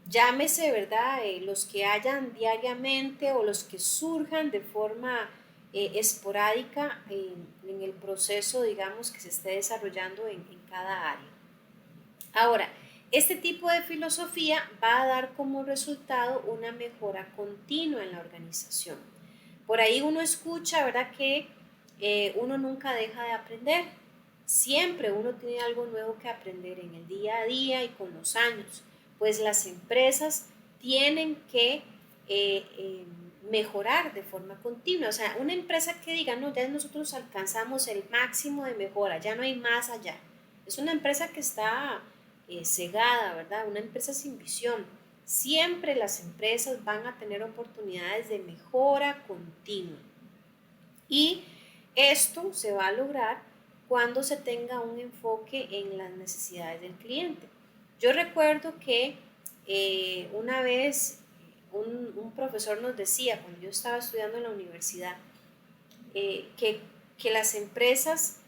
llámese, ¿verdad? Los que hayan diariamente o los que surjan de forma esporádica en el proceso, digamos, que se esté desarrollando en cada área. Ahora, este tipo de filosofía va a dar como resultado una mejora continua en la organización. Por ahí uno escucha, ¿verdad?, que uno nunca deja de aprender. Siempre uno tiene algo nuevo que aprender en el día a día y con los años. Pues las empresas tienen que mejorar de forma continua. O sea, una empresa que diga, no, ya nosotros alcanzamos el máximo de mejora, ya no hay más allá. Es una empresa que está cegada, ¿verdad? Una empresa sin visión. Siempre las empresas van a tener oportunidades de mejora continua. Y esto se va a lograr cuando se tenga un enfoque en las necesidades del cliente. Yo recuerdo que una vez un profesor nos decía, cuando yo estaba estudiando en la universidad, que las empresas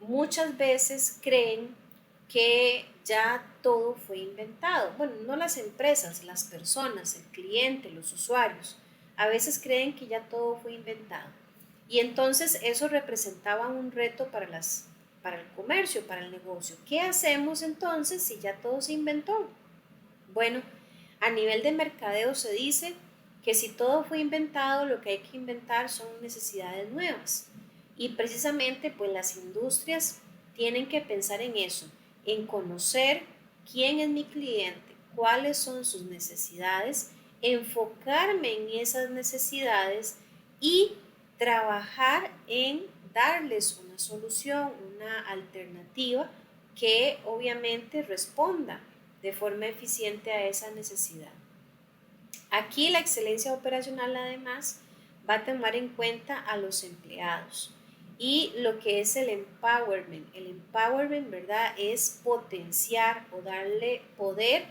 muchas veces creen que ya todo fue inventado. Bueno, no las empresas, las personas, el cliente, los usuarios, a veces creen que ya todo fue inventado. Y entonces eso representaba un reto para el comercio, para el negocio. ¿Qué hacemos entonces si ya todo se inventó? Bueno, a nivel de mercadeo se dice que si todo fue inventado, lo que hay que inventar son necesidades nuevas. Y precisamente pues las industrias tienen que pensar en eso, en conocer quién es mi cliente, cuáles son sus necesidades, enfocarme en esas necesidades y trabajar en darles una solución, una alternativa que obviamente responda de forma eficiente a esa necesidad. Aquí la excelencia operacional además va a tomar en cuenta a los empleados y lo que es el empowerment. El empowerment, ¿verdad? Es potenciar o darle poder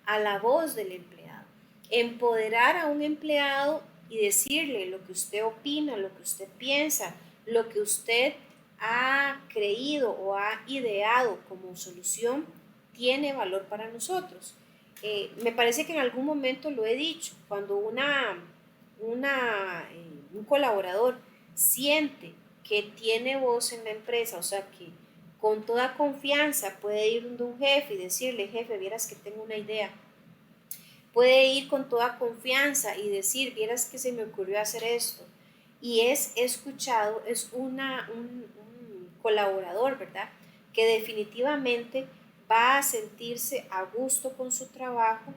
a la voz del empleado. Empoderar a un empleado y decirle lo que usted opina, lo que usted piensa, lo que usted ha creído o ha ideado como solución tiene valor para nosotros. Me parece que en algún momento lo he dicho, cuando un colaborador siente que tiene voz en la empresa, o sea que con toda confianza puede ir donde un jefe y decirle, jefe, vieras que tengo una idea. Puede ir con toda confianza y decir, vieras que se me ocurrió hacer esto. Y es escuchado, es un colaborador, ¿verdad? Que definitivamente va a sentirse a gusto con su trabajo,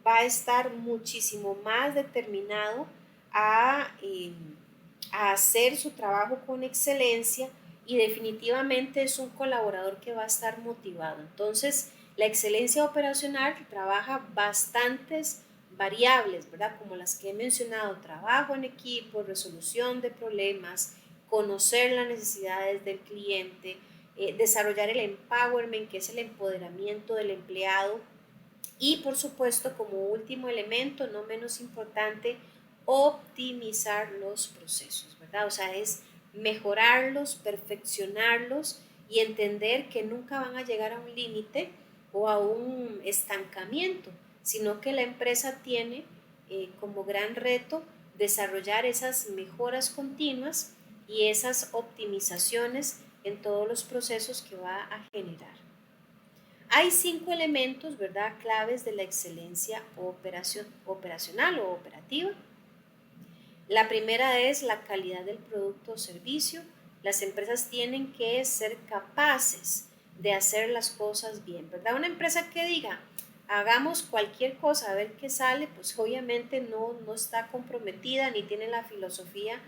va a estar muchísimo más determinado a hacer su trabajo con excelencia y definitivamente es un colaborador que va a estar motivado. Entonces, la excelencia operacional trabaja bastantes variables, ¿verdad? Como las que he mencionado, trabajo en equipo, resolución de problemas, conocer las necesidades del cliente, desarrollar el empowerment, que es el empoderamiento del empleado, y por supuesto, como último elemento, no menos importante, optimizar los procesos, ¿verdad? O sea, es mejorarlos, perfeccionarlos y entender que nunca van a llegar a un límite o a un estancamiento, sino que la empresa tiene como gran reto desarrollar esas mejoras continuas y esas optimizaciones en todos los procesos que va a generar. Hay 5 elementos, ¿verdad?, claves de la excelencia operacional o operativa. La primera es la calidad del producto o servicio. Las empresas tienen que ser capaces de hacer las cosas bien, ¿verdad? Una empresa que diga, hagamos cualquier cosa a ver qué sale, pues obviamente no está comprometida ni tiene la filosofía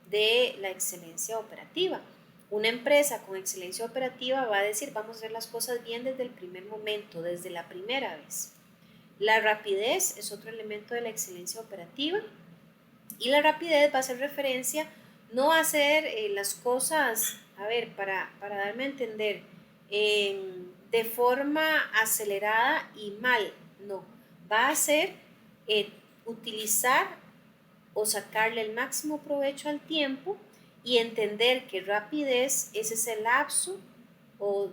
de la excelencia operativa. Una empresa con excelencia operativa va a decir, vamos a hacer las cosas bien desde el primer momento, desde la primera vez. La rapidez es otro elemento de la excelencia operativa. Y la rapidez va a hacer referencia no a hacer las cosas, a ver, para darme a entender, de forma acelerada y mal, no. Va a ser utilizar o sacarle el máximo provecho al tiempo y entender que rapidez es ese lapso o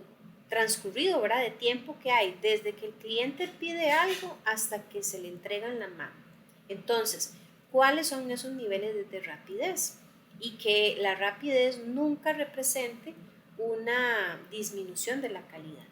transcurrido, ¿verdad?, de tiempo que hay desde que el cliente pide algo hasta que se le entrega en la mano. Entonces, ¿cuáles son esos niveles de rapidez? Y que la rapidez nunca represente una disminución de la calidad.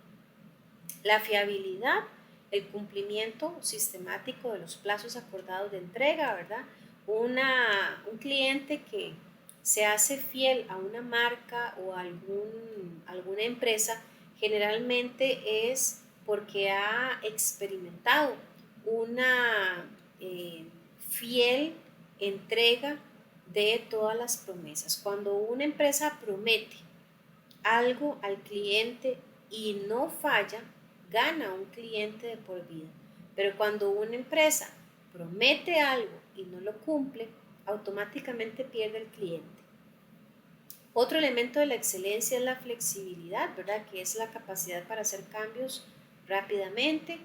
La fiabilidad, el cumplimiento sistemático de los plazos acordados de entrega, ¿verdad? Un cliente que se hace fiel a una marca o a alguna empresa generalmente es porque ha experimentado una fiel entrega de todas las promesas. Cuando una empresa promete algo al cliente y no falla, gana un cliente de por vida. Pero cuando una empresa promete algo y no lo cumple, automáticamente pierde el cliente. Otro elemento de la excelencia es la flexibilidad, ¿verdad? Que es la capacidad para hacer cambios rápidamente.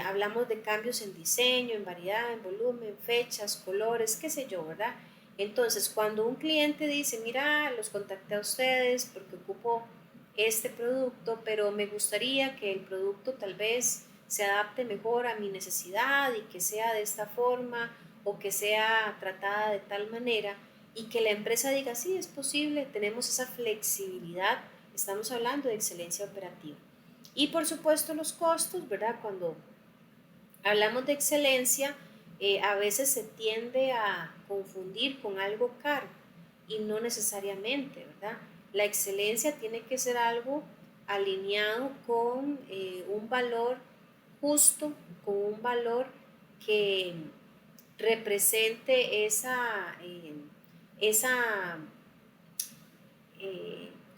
Hablamos de cambios en diseño, en variedad, en volumen, fechas, colores, qué sé yo, ¿verdad? Entonces, cuando un cliente dice, mira, los contacté a ustedes porque ocupo este producto, pero me gustaría que el producto tal vez se adapte mejor a mi necesidad y que sea de esta forma o que sea tratada de tal manera, y que la empresa diga, sí, es posible, tenemos esa flexibilidad, estamos hablando de excelencia operativa. Y por supuesto los costos, ¿verdad? Cuando hablamos de excelencia, a veces se tiende a confundir con algo caro y no necesariamente, ¿verdad? La excelencia tiene que ser algo alineado con un valor justo, con un valor que represente esa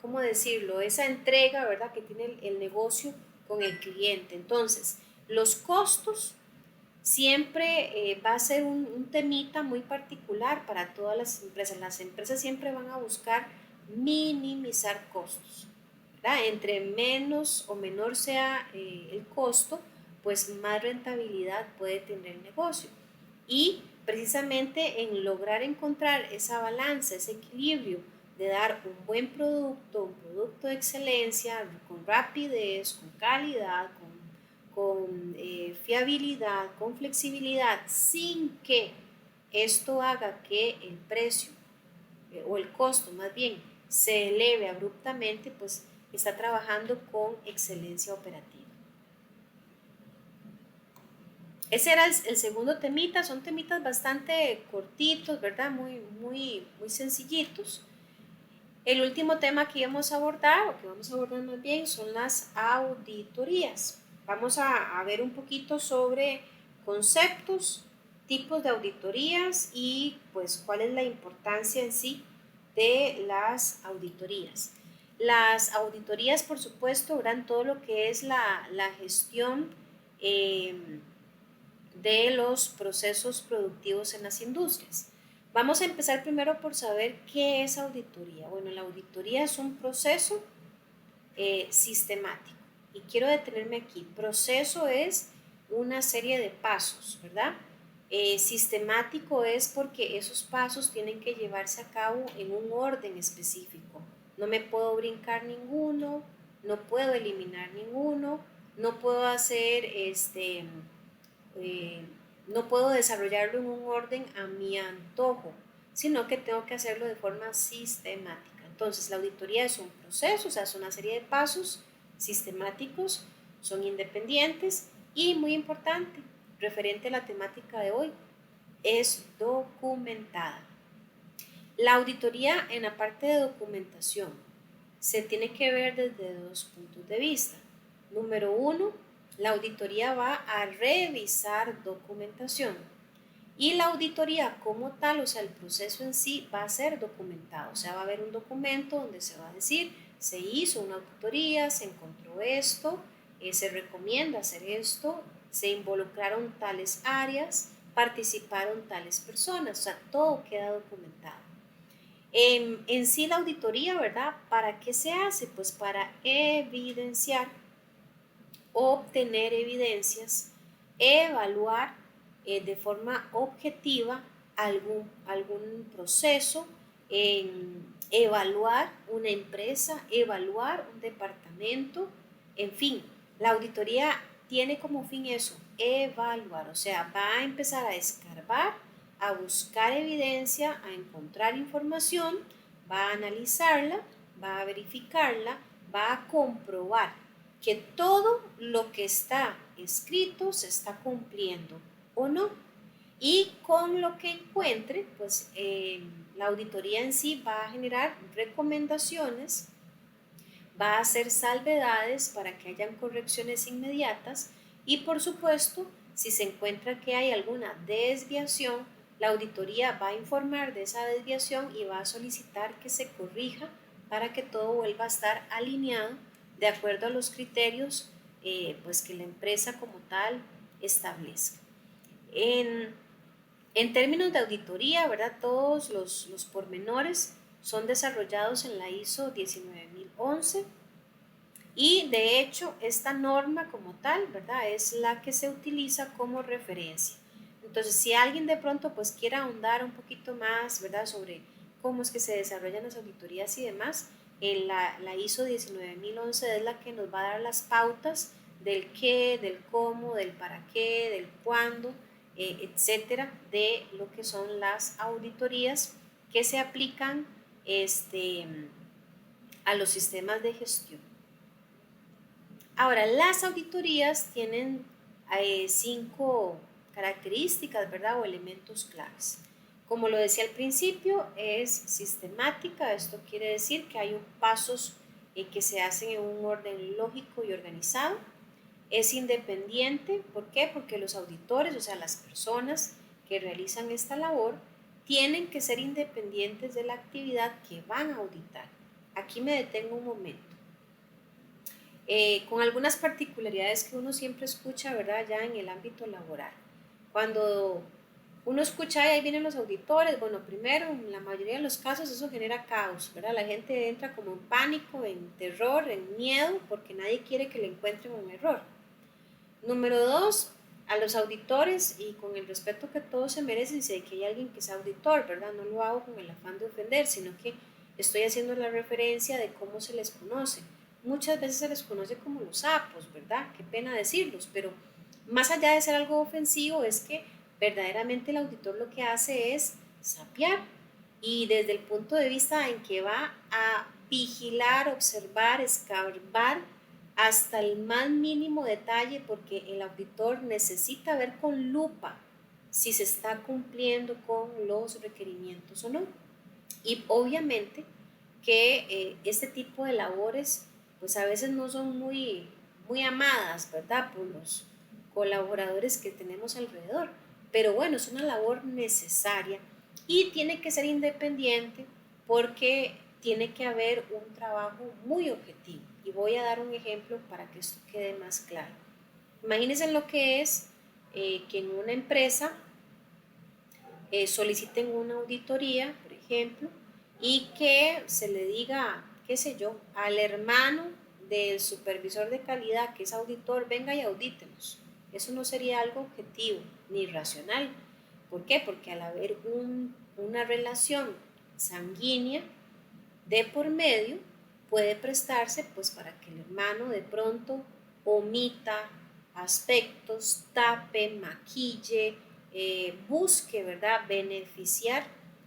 ¿cómo decirlo? Esa entrega, ¿verdad? Que tiene el negocio con el cliente. Entonces, los costos siempre va a ser un temita muy particular para todas las empresas. Las empresas siempre van a buscar minimizar costos, ¿verdad? Entre menos o menor sea el costo, pues más rentabilidad puede tener el negocio. Y precisamente en lograr encontrar esa balanza, ese equilibrio de dar un buen producto, un producto de excelencia, con rapidez, con calidad, con fiabilidad, con flexibilidad, sin que esto haga que el precio o el costo más bien se eleve abruptamente, pues está trabajando con excelencia operativa. Ese era el segundo temita, son temitas bastante cortitos, ¿verdad? Muy sencillitos. El último tema que íbamos a abordar, o que vamos a abordar más bien, son las auditorías. Vamos a ver un poquito sobre conceptos, tipos de auditorías y pues cuál es la importancia en sí de las auditorías. Las auditorías, por supuesto, verán todo lo que es la gestión de los procesos productivos en las industrias. Vamos a empezar primero por saber qué es auditoría. Bueno, la auditoría es un proceso sistemático. Y quiero detenerme aquí. Proceso es una serie de pasos, ¿verdad? Sistemático es porque esos pasos tienen que llevarse a cabo en un orden específico. No me puedo brincar ninguno, no puedo eliminar ninguno, no puedo hacer eh, no puedo desarrollarlo en un orden a mi antojo, sino que tengo que hacerlo de forma sistemática. Entonces, la auditoría es un proceso, o sea, es una serie de pasos sistemáticos, son independientes y muy importante, referente a la temática de hoy, es documentada. La auditoría en la parte de documentación se tiene que ver desde dos puntos de vista. Número uno, la auditoría va a revisar documentación y la auditoría como tal, o sea, el proceso en sí va a ser documentado, o sea, va a haber un documento donde se va a decir, se hizo una auditoría, se encontró esto, se recomienda hacer esto, se involucraron tales áreas, participaron tales personas, o sea, todo queda documentado. En sí la auditoría, ¿verdad? ¿Para qué se hace? Pues para evidenciar, obtener evidencias, evaluar de forma objetiva algún proceso, evaluar una empresa, evaluar un departamento, en fin, la auditoría tiene como fin eso, evaluar, o sea, va a empezar a escarbar, a buscar evidencia, a encontrar información, va a analizarla, va a verificarla, va a comprobar que todo lo que está escrito se está cumpliendo o no. Y con lo que encuentre, pues la auditoría en sí va a generar recomendaciones, va a hacer salvedades para que hayan correcciones inmediatas y por supuesto, si se encuentra que hay alguna desviación, la auditoría va a informar de esa desviación y va a solicitar que se corrija para que todo vuelva a estar alineado de acuerdo a los criterios pues que la empresa como tal establezca. En términos de auditoría, ¿verdad? Todos los pormenores son desarrollados en la ISO 19011 y de hecho esta norma como tal, ¿verdad? Es la que se utiliza como referencia. Entonces, si alguien de pronto pues quiera ahondar un poquito más, ¿verdad? Sobre cómo es que se desarrollan las auditorías y demás, la ISO 19011 es la que nos va a dar las pautas del qué, del cómo, del para qué, del cuándo, etcétera, de lo que son las auditorías que se aplican a los sistemas de gestión. Ahora, las auditorías tienen 5 características, ¿verdad? O elementos claves. Como lo decía al principio, es sistemática. Esto quiere decir que hay pasos que se hacen en un orden lógico y organizado. Es independiente. ¿Por qué? Porque los auditores, o sea, las personas que realizan esta labor, tienen que ser independientes de la actividad que van a auditar. Aquí me detengo un momento. Con algunas particularidades que uno siempre escucha, ¿verdad? Ya en el ámbito laboral. Cuando uno escucha, ahí vienen los auditores, bueno, primero, en la mayoría de los casos eso genera caos, ¿verdad? La gente entra como en pánico, en terror, en miedo, porque nadie quiere que le encuentren un error. Número 2, a los auditores, y con el respeto que todos se merecen, si hay que hay alguien que es auditor, ¿verdad? No lo hago con el afán de ofender, sino que estoy haciendo la referencia de cómo se les conoce. Muchas veces se les conoce como los sapos, ¿verdad? Qué pena decirlos, pero más allá de ser algo ofensivo, es que verdaderamente el auditor lo que hace es sapear, y desde el punto de vista en que va a vigilar, observar, escarbar hasta el más mínimo detalle, porque el auditor necesita ver con lupa si se está cumpliendo con los requerimientos o no. Y obviamente que este tipo de labores pues a veces no son muy amadas, ¿verdad? Por los colaboradores que tenemos alrededor. Pero bueno, es una labor necesaria y tiene que ser independiente porque tiene que haber un trabajo muy objetivo. Y voy a dar un ejemplo para que esto quede más claro. Imagínense lo que es que en una empresa soliciten una auditoría, por ejemplo, y que se le diga, qué sé yo, al hermano del supervisor de calidad que es auditor, venga y audítenos. Eso no sería algo objetivo ni racional. ¿Por qué? Porque al haber una relación sanguínea de por medio, puede prestarse pues para que el hermano de pronto omita aspectos, tape, maquille, busque, ¿verdad?, beneficiar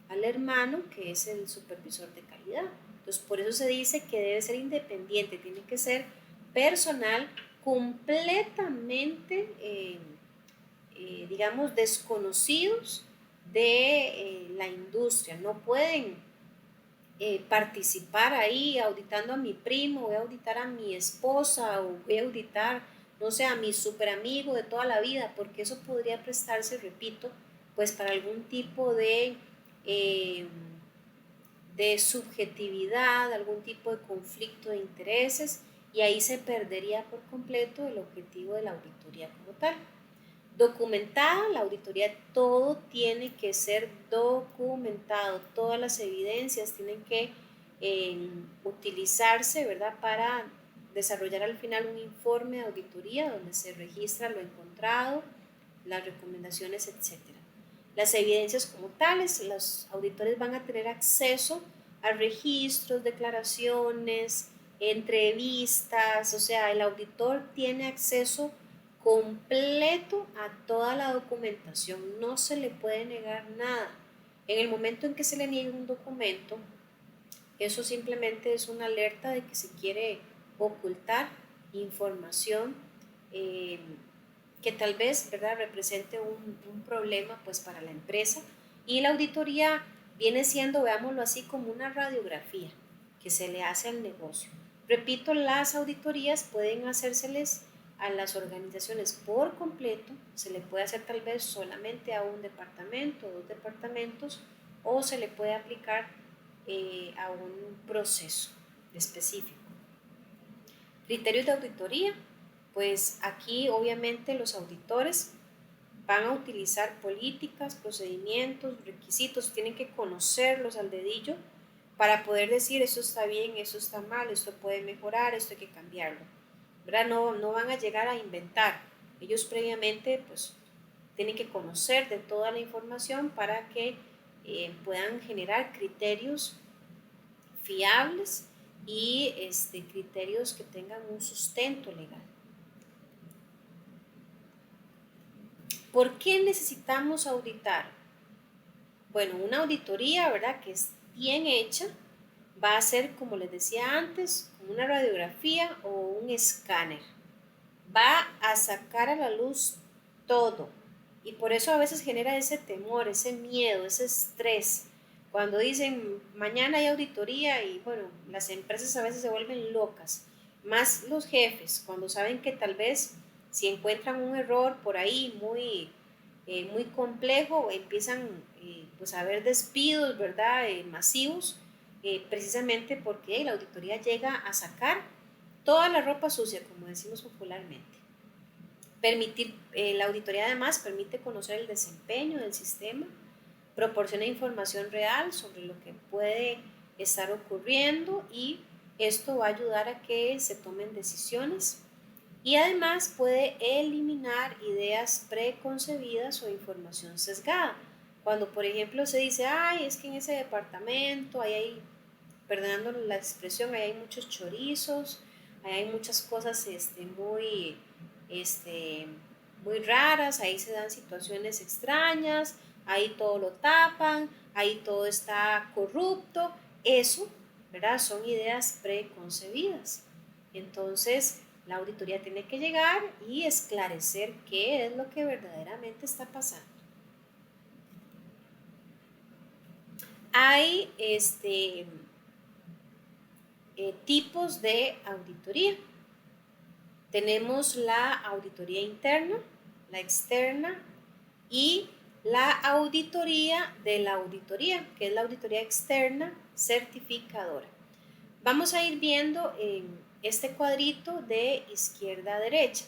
al hermano que es el supervisor de calidad. Entonces, por eso se dice que debe ser independiente, tiene que ser personal completamente, digamos, desconocidos de la industria. No pueden participar ahí auditando a mi primo, voy a auditar a mi esposa o voy a auditar, no sé, a mi super amigo de toda la vida, porque eso podría prestarse, repito, pues para algún tipo eh, de subjetividad, algún tipo de conflicto de intereses, y ahí se perdería por completo el objetivo de la auditoría como tal. Documentada, la auditoría, todo tiene que ser documentado, todas las evidencias tienen que utilizarse, ¿verdad?, para desarrollar al final un informe de auditoría donde se registra lo encontrado, las recomendaciones, etcétera. Las evidencias como tales, los auditores van a tener acceso a registros, declaraciones, entrevistas, o sea, el auditor tiene acceso completo a toda la documentación, no se le puede negar nada. En el momento en que se le niegue un documento, eso simplemente es una alerta de que se quiere ocultar información eh, que tal vez, ¿verdad?, represente un problema pues para la empresa. Y la auditoría viene siendo, veámoslo así, como una radiografía que se le hace al negocio. Repito, las auditorías pueden hacérseles a las organizaciones por completo, se le puede hacer tal vez solamente a un departamento o 2 departamentos, o se le puede aplicar a un proceso específico. Criterios de auditoría, pues aquí obviamente los auditores van a utilizar políticas, procedimientos, requisitos, tienen que conocerlos al dedillo para poder decir esto está bien, esto está mal, esto puede mejorar, esto hay que cambiarlo, ¿verdad? No van a llegar a inventar. Ellos previamente pues tienen que conocer de toda la información para que puedan generar criterios fiables y criterios que tengan un sustento legal. ¿Por qué necesitamos auditar? Bueno, una auditoría, ¿verdad?, que es bien hecha, va a ser, como les decía antes, una radiografía o un escáner. Va a sacar a la luz todo. Y por eso a veces genera ese temor, ese miedo, ese estrés. Cuando dicen mañana hay auditoría y bueno, las empresas a veces se vuelven locas. Más los jefes, cuando saben que tal vez si encuentran un error por ahí muy complejo, empiezan pues a haber despidos, ¿verdad? Masivos, precisamente porque la auditoría llega a sacar toda la ropa sucia, como decimos popularmente. La auditoría además permite conocer el desempeño del sistema, proporciona información real sobre lo que puede estar ocurriendo y esto va a ayudar a que se tomen decisiones y además puede eliminar ideas preconcebidas o información sesgada. Cuando por ejemplo se dice, ay, es que en ese departamento perdonando la expresión, ahí hay muchos chorizos, ahí hay muchas cosas este, muy raras, ahí se dan situaciones extrañas, ahí todo lo tapan, ahí todo está corrupto, eso, ¿verdad? Son ideas preconcebidas. Entonces, la auditoría tiene que llegar y esclarecer qué es lo que verdaderamente está pasando. Hay tipos de auditoría. Tenemos la auditoría interna, la externa y la auditoría de la auditoría, que es la auditoría externa certificadora. Vamos a ir viendo en este cuadrito de izquierda a derecha.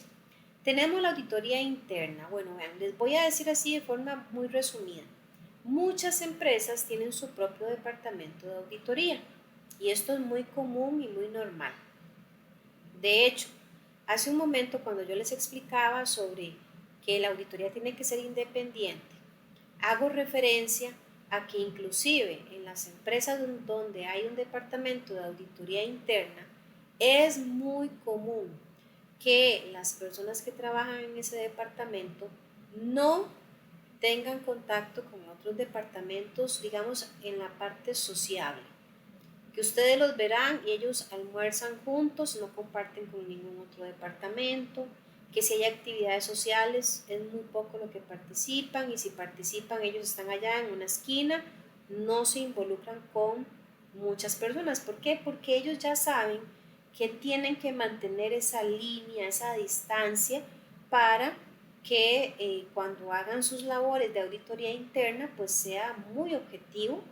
Tenemos la auditoría interna. Bueno, vean, les voy a decir así de forma muy resumida. Muchas empresas tienen su propio departamento de auditoría y esto es muy común y muy normal. De hecho, hace un momento cuando yo les explicaba sobre que la auditoría tiene que ser independiente, hago referencia a que inclusive en las empresas donde hay un departamento de auditoría interna, es muy común que las personas que trabajan en ese departamento no tengan contacto con otros departamentos, digamos, en la parte sociable, que ustedes los verán y ellos almuerzan juntos, no comparten con ningún otro departamento, que si hay actividades sociales es muy poco lo que participan y si participan ellos están allá en una esquina, no se involucran con muchas personas. ¿Por qué? Porque ellos ya saben que tienen que mantener esa línea, esa distancia para que cuando hagan sus labores de auditoría interna pues sea muy objetivo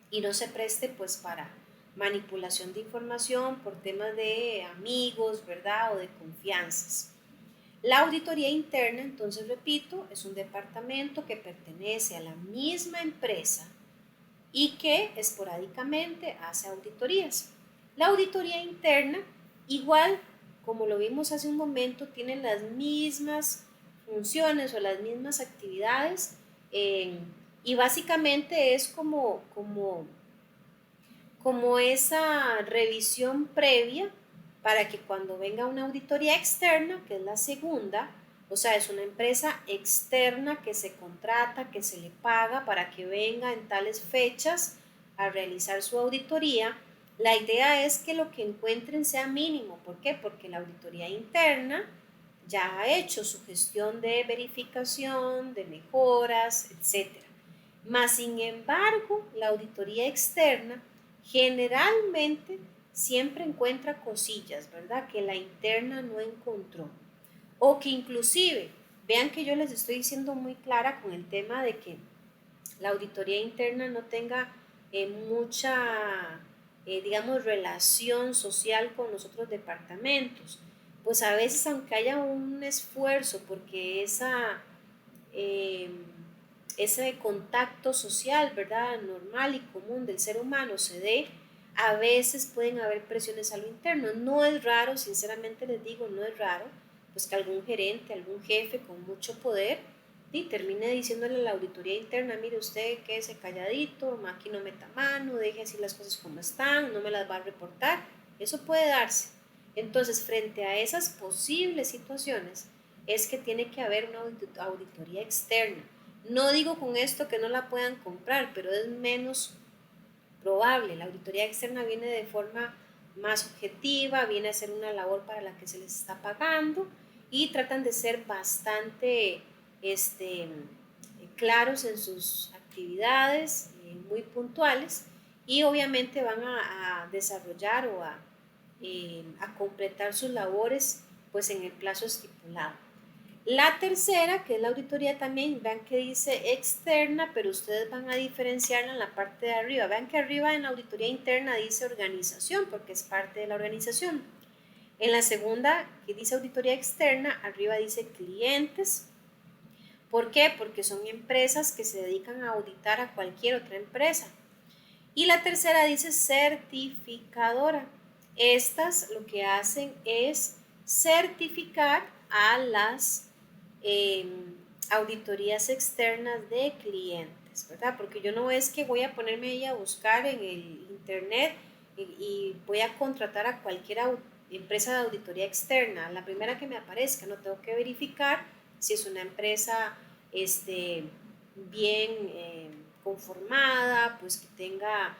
y no se preste pues para manipulación de información por temas de amigos, ¿verdad? O de confianzas. La auditoría interna, entonces repito, es un departamento que pertenece a la misma empresa y que esporádicamente hace auditorías. La auditoría interna, igual como lo vimos hace un momento, tiene las mismas funciones o las mismas actividades y básicamente es como esa revisión previa para que cuando venga una auditoría externa, que es la segunda, o sea, es una empresa externa que se contrata, que se le paga para que venga en tales fechas a realizar su auditoría, la idea es que lo que encuentren sea mínimo. ¿Por qué? Porque la auditoría interna ya ha hecho su gestión de verificación, de mejoras, etc. Mas, sin embargo, la auditoría externa generalmente siempre encuentra cosillas, ¿verdad? Que la interna no encontró. O que inclusive, vean que yo les estoy diciendo muy clara con el tema de que la auditoría interna no tenga mucha, digamos, relación social con los otros departamentos. Pues a veces, aunque haya un esfuerzo porque esa ese contacto social, ¿verdad? Normal y común del ser humano se dé, a veces pueden haber presiones a lo interno. No es raro, sinceramente les digo, no es raro, pues que algún gerente, algún jefe con mucho poder y termine diciéndole a la auditoría interna, mire usted quédese calladito, aquí no meta mano, deje así las cosas como están, no me las va a reportar. Eso puede darse. Entonces, frente a esas posibles situaciones, es que tiene que haber una auditoría externa. No digo con esto que no la puedan comprar, pero es menos probable. La auditoría externa viene de forma más objetiva, viene a ser una labor para la que se les está pagando y tratan de ser bastante claros en sus actividades, muy puntuales, y obviamente van a desarrollar o a completar sus labores pues en el plazo estipulado. La tercera, que es la auditoría también, vean que dice externa, pero ustedes van a diferenciarla en la parte de arriba. Vean que arriba en la auditoría interna dice organización, porque es parte de la organización. En la segunda, que dice auditoría externa, arriba dice clientes. ¿Por qué? Porque son empresas que se dedican a auditar a cualquier otra empresa. Y la tercera dice certificadora. Estas lo que hacen es certificar a las eh, auditorías externas de clientes, ¿verdad? Porque yo no es que voy a ponerme ahí a buscar en el internet y voy a contratar a cualquier empresa de auditoría externa. La primera que me aparezca, no tengo que verificar si es una empresa bien conformada, pues que tenga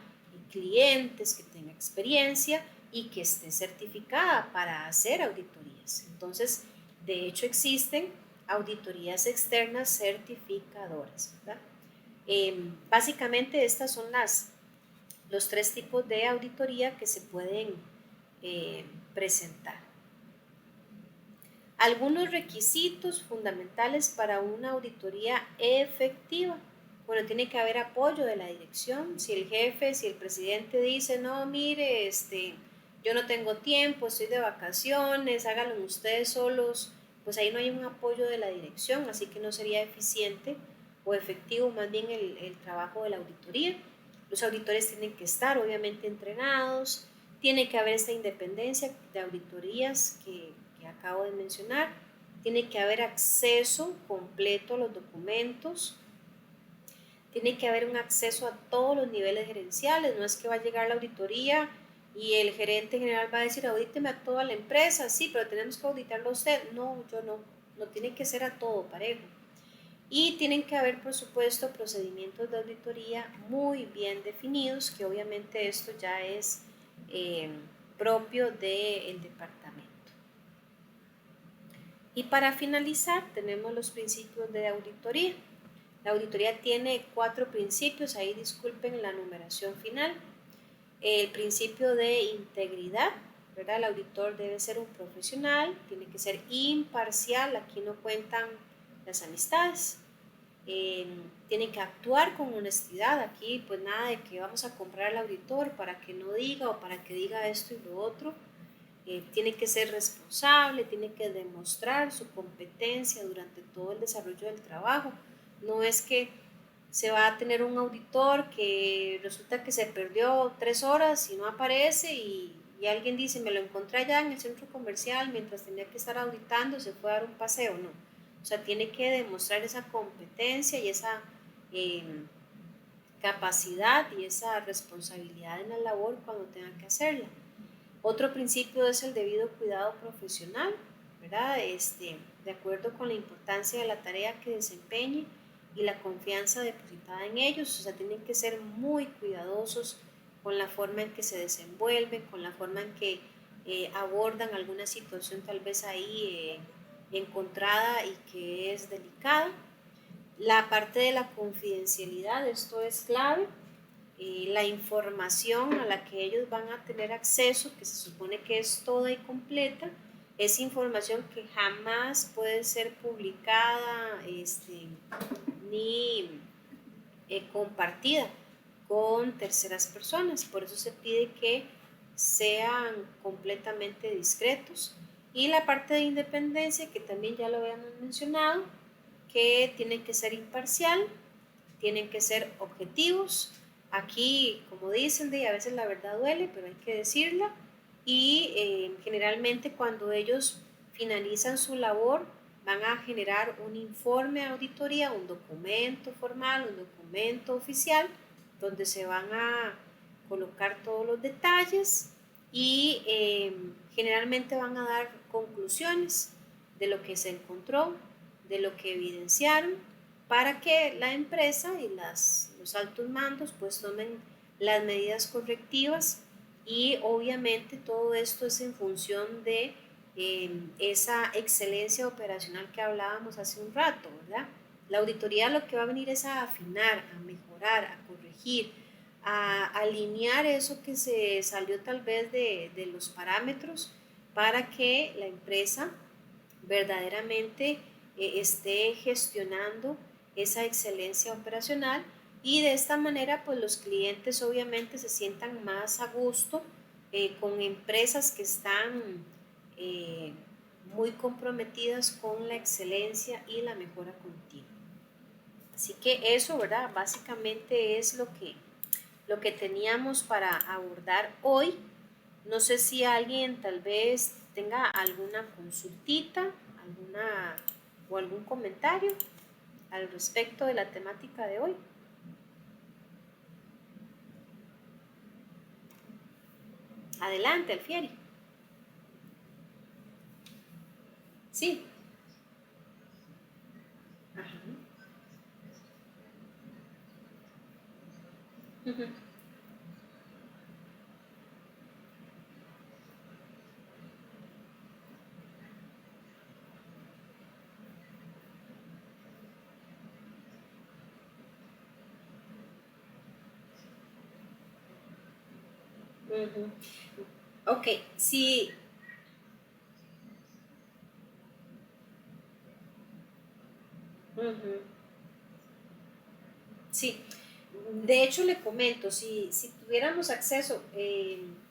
clientes, que tenga experiencia y que esté certificada para hacer auditorías. Entonces, de hecho existen auditorías externas certificadoras, ¿verdad? Básicamente estas son los tres tipos de auditoría que se pueden presentar. Algunos requisitos fundamentales para una auditoría efectiva. Bueno, tiene que haber apoyo de la dirección. Si el jefe, si el presidente dice, no, mire, yo no tengo tiempo, estoy de vacaciones, háganlo ustedes solos, pues ahí no hay un apoyo de la dirección, así que no sería eficiente o efectivo más bien el trabajo de la auditoría. Los auditores tienen que estar obviamente entrenados, tiene que haber esta independencia de auditorías que acabo de mencionar, tiene que haber acceso completo a los documentos, tiene que haber un acceso a todos los niveles gerenciales, no es que va a llegar la auditoría y el gerente general va a decir audíteme a toda la empresa, sí, pero tenemos que auditarlo a usted, no, yo no tiene que ser a todo parejo. Y tienen que haber, por supuesto, procedimientos de auditoría muy bien definidos, que obviamente esto ya es propio del departamento. Y para finalizar, tenemos los principios de auditoría. La auditoría tiene 4 principios, ahí disculpen la numeración final. El principio de integridad, ¿verdad? El auditor debe ser un profesional, tiene que ser imparcial, aquí no cuentan las amistades. Tiene que actuar con honestidad, aquí pues nada de que vamos a comprar al auditor para que no diga o para que diga esto y lo otro. Tiene que ser responsable, tiene que demostrar su competencia durante todo el desarrollo del trabajo. No es que se va a tener un auditor que resulta que se perdió 3 horas y no aparece y alguien dice, me lo encontré allá en el centro comercial mientras tenía que estar auditando, se fue a dar un paseo, no. O sea, tiene que demostrar esa competencia y esa capacidad y esa responsabilidad en la labor cuando tenga que hacerla. Otro principio es el debido cuidado profesional, ¿verdad? De acuerdo con la importancia de la tarea que desempeñe y la confianza depositada en ellos, o sea, tienen que ser muy cuidadosos con la forma en que se desenvuelven, con la forma en que abordan alguna situación tal vez ahí encontrada y que es delicada. La parte de la confidencialidad, esto es clave. La información a la que ellos van a tener acceso, que se supone que es toda y completa, es información que jamás puede ser publicada ni compartida con terceras personas. Por eso se pide que sean completamente discretos. Y la parte de independencia, que también ya lo habíamos mencionado, que tiene que ser imparcial, tienen que ser objetivos. Aquí, como dicen, a veces la verdad duele, pero hay que decirla. Y generalmente cuando ellos finalizan su labor, van a generar un informe de auditoría, un documento formal, un documento oficial, donde se van a colocar todos los detalles y generalmente van a dar conclusiones de lo que se encontró, de lo que evidenciaron, para que la empresa y los altos mandos pues tomen las medidas correctivas y obviamente todo esto es en función de esa excelencia operacional que hablábamos hace un rato, ¿verdad? La auditoría lo que va a venir es a afinar, a mejorar, a corregir, a alinear eso que se salió tal vez de los parámetros para que la empresa verdaderamente esté gestionando esa excelencia operacional y de esta manera pues los clientes obviamente se sientan más a gusto con empresas que están eh, muy comprometidas con la excelencia y la mejora continua. Así que eso, ¿verdad? Básicamente es lo que teníamos para abordar hoy. No sé si alguien tal vez tenga alguna consultita, alguna o algún comentario al respecto de la temática de hoy. Adelante, Alfieri. Sí. Ajá. Uh-huh. Uh-huh. Ok, sí. Uh-huh. Sí, de hecho le comento, si tuviéramos acceso,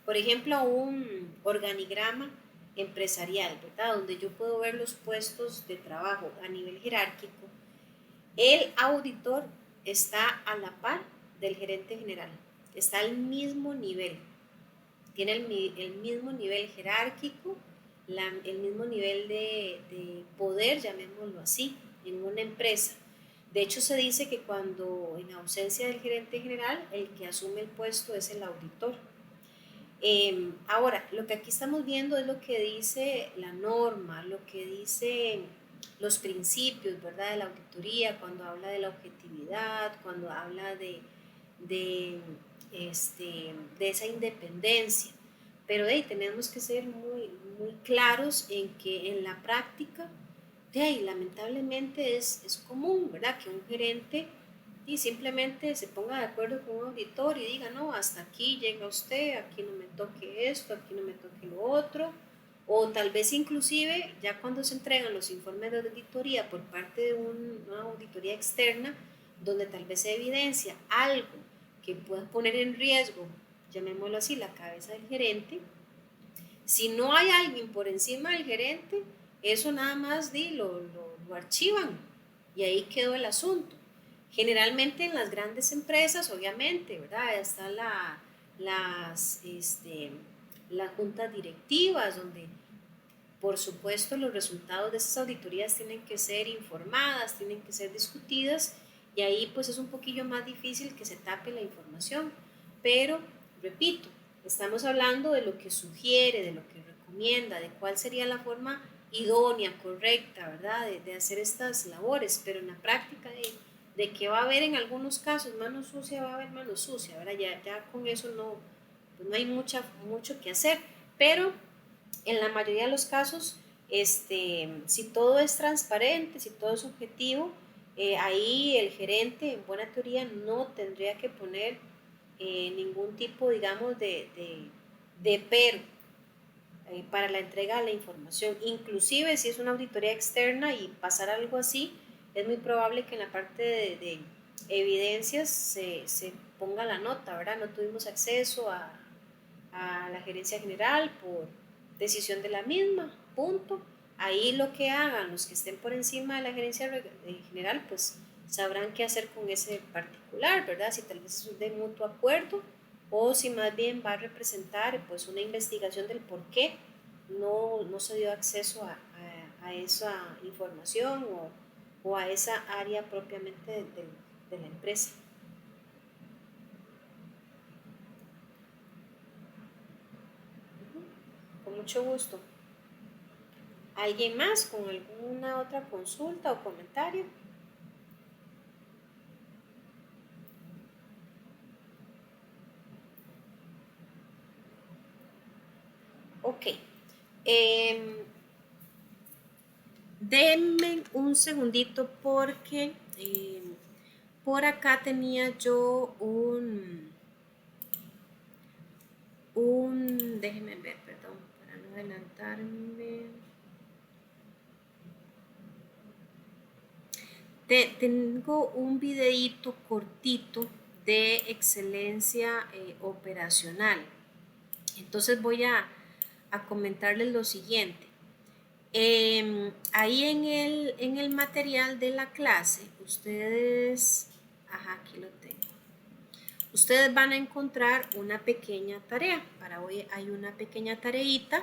por ejemplo, a un organigrama empresarial, ¿verdad? Donde yo puedo ver los puestos de trabajo a nivel jerárquico, el auditor está a la par del gerente general, está al mismo nivel, tiene el mismo nivel jerárquico, el mismo nivel de poder, llamémoslo así, en una empresa. De hecho, se dice que cuando en ausencia del gerente general, el que asume el puesto es el auditor. Ahora, lo que aquí estamos viendo es lo que dice la norma, lo que dicen los principios, ¿verdad? De la auditoría, cuando habla de la objetividad, cuando habla de, de esa independencia. Pero tenemos que ser muy claros en que en la práctica, lamentablemente es común, ¿verdad? Que un gerente y simplemente se ponga de acuerdo con un auditor y diga, no, hasta aquí llega usted, aquí no me toque esto, aquí no me toque lo otro, o tal vez inclusive ya cuando se entregan los informes de auditoría por parte de una auditoría externa, donde tal vez se evidencia algo que pueda poner en riesgo, llamémoslo así, la cabeza del gerente, si no hay alguien por encima del gerente, eso nada más lo archivan y ahí quedó el asunto. Generalmente en las grandes empresas, obviamente, ¿verdad? Están las juntas directivas, donde por supuesto los resultados de esas auditorías tienen que ser informadas, tienen que ser discutidas y ahí pues es un poquillo más difícil que se tape la información. Pero, repito, estamos hablando de lo que sugiere, de lo que recomienda, de cuál sería la forma idónea, correcta, ¿verdad? De hacer estas labores, pero en la práctica de que va a haber en algunos casos mano sucia, va a haber mano sucia, ¿verdad? Ya con eso no, pues no hay mucho que hacer, pero en la mayoría de los casos, si todo es transparente, si todo es objetivo, ahí el gerente en buena teoría no tendría que poner ningún tipo, digamos, de pero para la entrega de la información. Inclusive si es una auditoría externa y pasar algo así, es muy probable que en la parte de evidencias se ponga la nota, ¿verdad? No tuvimos acceso a la gerencia general por decisión de la misma, punto. Ahí lo que hagan los que estén por encima de la gerencia general, pues sabrán qué hacer con ese particular, ¿verdad? Si tal vez es de mutuo acuerdo o si más bien va a representar pues una investigación del por qué no se dio acceso a esa información o a esa área propiamente de la empresa. Con mucho gusto. ¿Alguien más con alguna otra consulta o comentario? Ok. Denme un segundito porque por acá tenía yo déjenme ver, perdón, para no adelantarme. Tengo un videíto cortito de excelencia operacional. Entonces voy a comentarles lo siguiente. Ahí en el material de la clase, ustedes, aquí lo tengo. Ustedes van a encontrar una pequeña tarea. Para hoy hay una pequeña tareita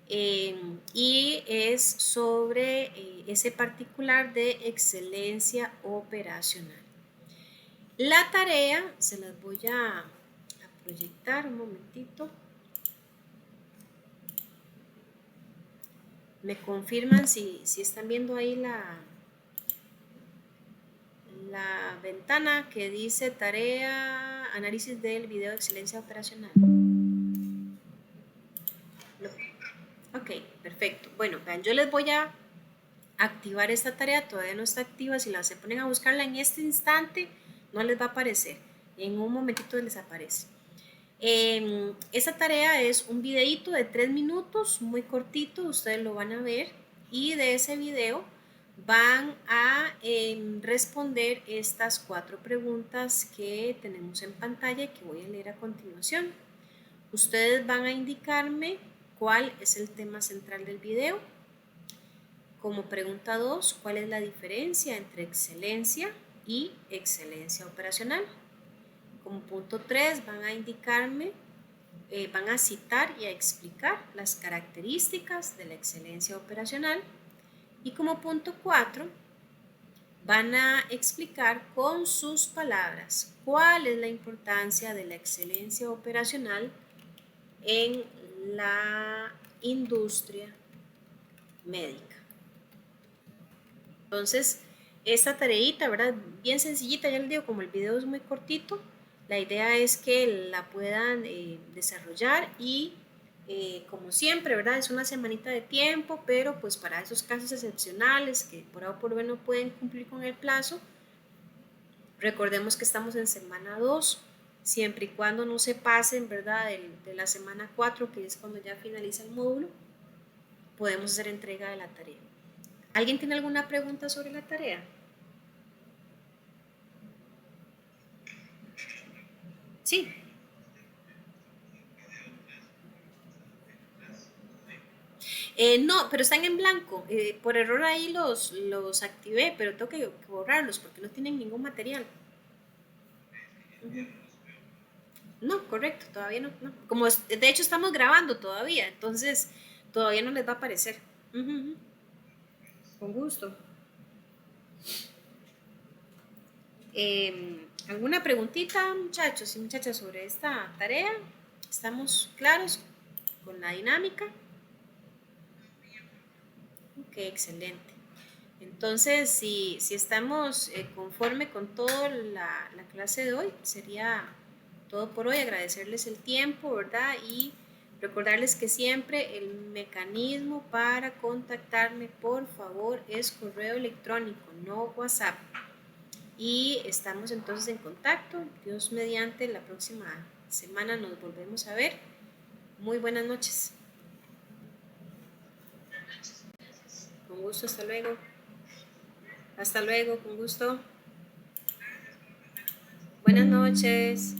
y es sobre ese particular de excelencia operacional. La tarea se las voy a proyectar un momentito. Me confirman si están viendo ahí la ventana que dice tarea, análisis del video de excelencia operacional. Ok, perfecto. Bueno, vean, yo les voy a activar esta tarea, todavía no está activa. Si la se ponen a buscarla en este instante, no les va a aparecer. En un momentito les aparece. Esta tarea es un videito de 3 minutos, muy cortito, ustedes lo van a ver y de ese video van a responder estas 4 preguntas que tenemos en pantalla y que voy a leer a continuación. Ustedes van a indicarme cuál es el tema central del video. Como pregunta 2, ¿cuál es la diferencia entre excelencia y excelencia operacional? Como punto 3, van a indicarme, van a citar y a explicar las características de la excelencia operacional. Y como punto 4, van a explicar con sus palabras cuál es la importancia de la excelencia operacional en la industria médica. Entonces, esta tareita, ¿verdad? Bien sencillita, ya les digo, como el video es muy cortito, la idea es que la puedan desarrollar y como siempre, ¿verdad? Es una semanita de tiempo, pero pues para esos casos excepcionales que por A o por B no pueden cumplir con el plazo, recordemos que estamos en semana 2, siempre y cuando no se pasen, ¿verdad? De la semana 4, que es cuando ya finaliza el módulo, podemos hacer entrega de la tarea. ¿Alguien tiene alguna pregunta sobre la tarea? Sí. No, pero están en blanco. Por error ahí los activé, pero tengo que borrarlos porque no tienen ningún material. No, correcto, todavía no. Como de hecho estamos grabando todavía, entonces todavía no les va a aparecer. Con gusto. ¿Alguna preguntita, muchachos y muchachas, sobre esta tarea? ¿Estamos claros con la dinámica? Ok, excelente. Entonces, si estamos conforme con toda la clase de hoy, sería todo por hoy. Agradecerles el tiempo, ¿verdad? Y recordarles que siempre el mecanismo para contactarme, por favor, es correo electrónico, no WhatsApp. Y estamos entonces en contacto. Dios mediante, la próxima semana nos volvemos a ver. Muy buenas noches. Con gusto, hasta luego. Hasta luego, con gusto. Buenas noches.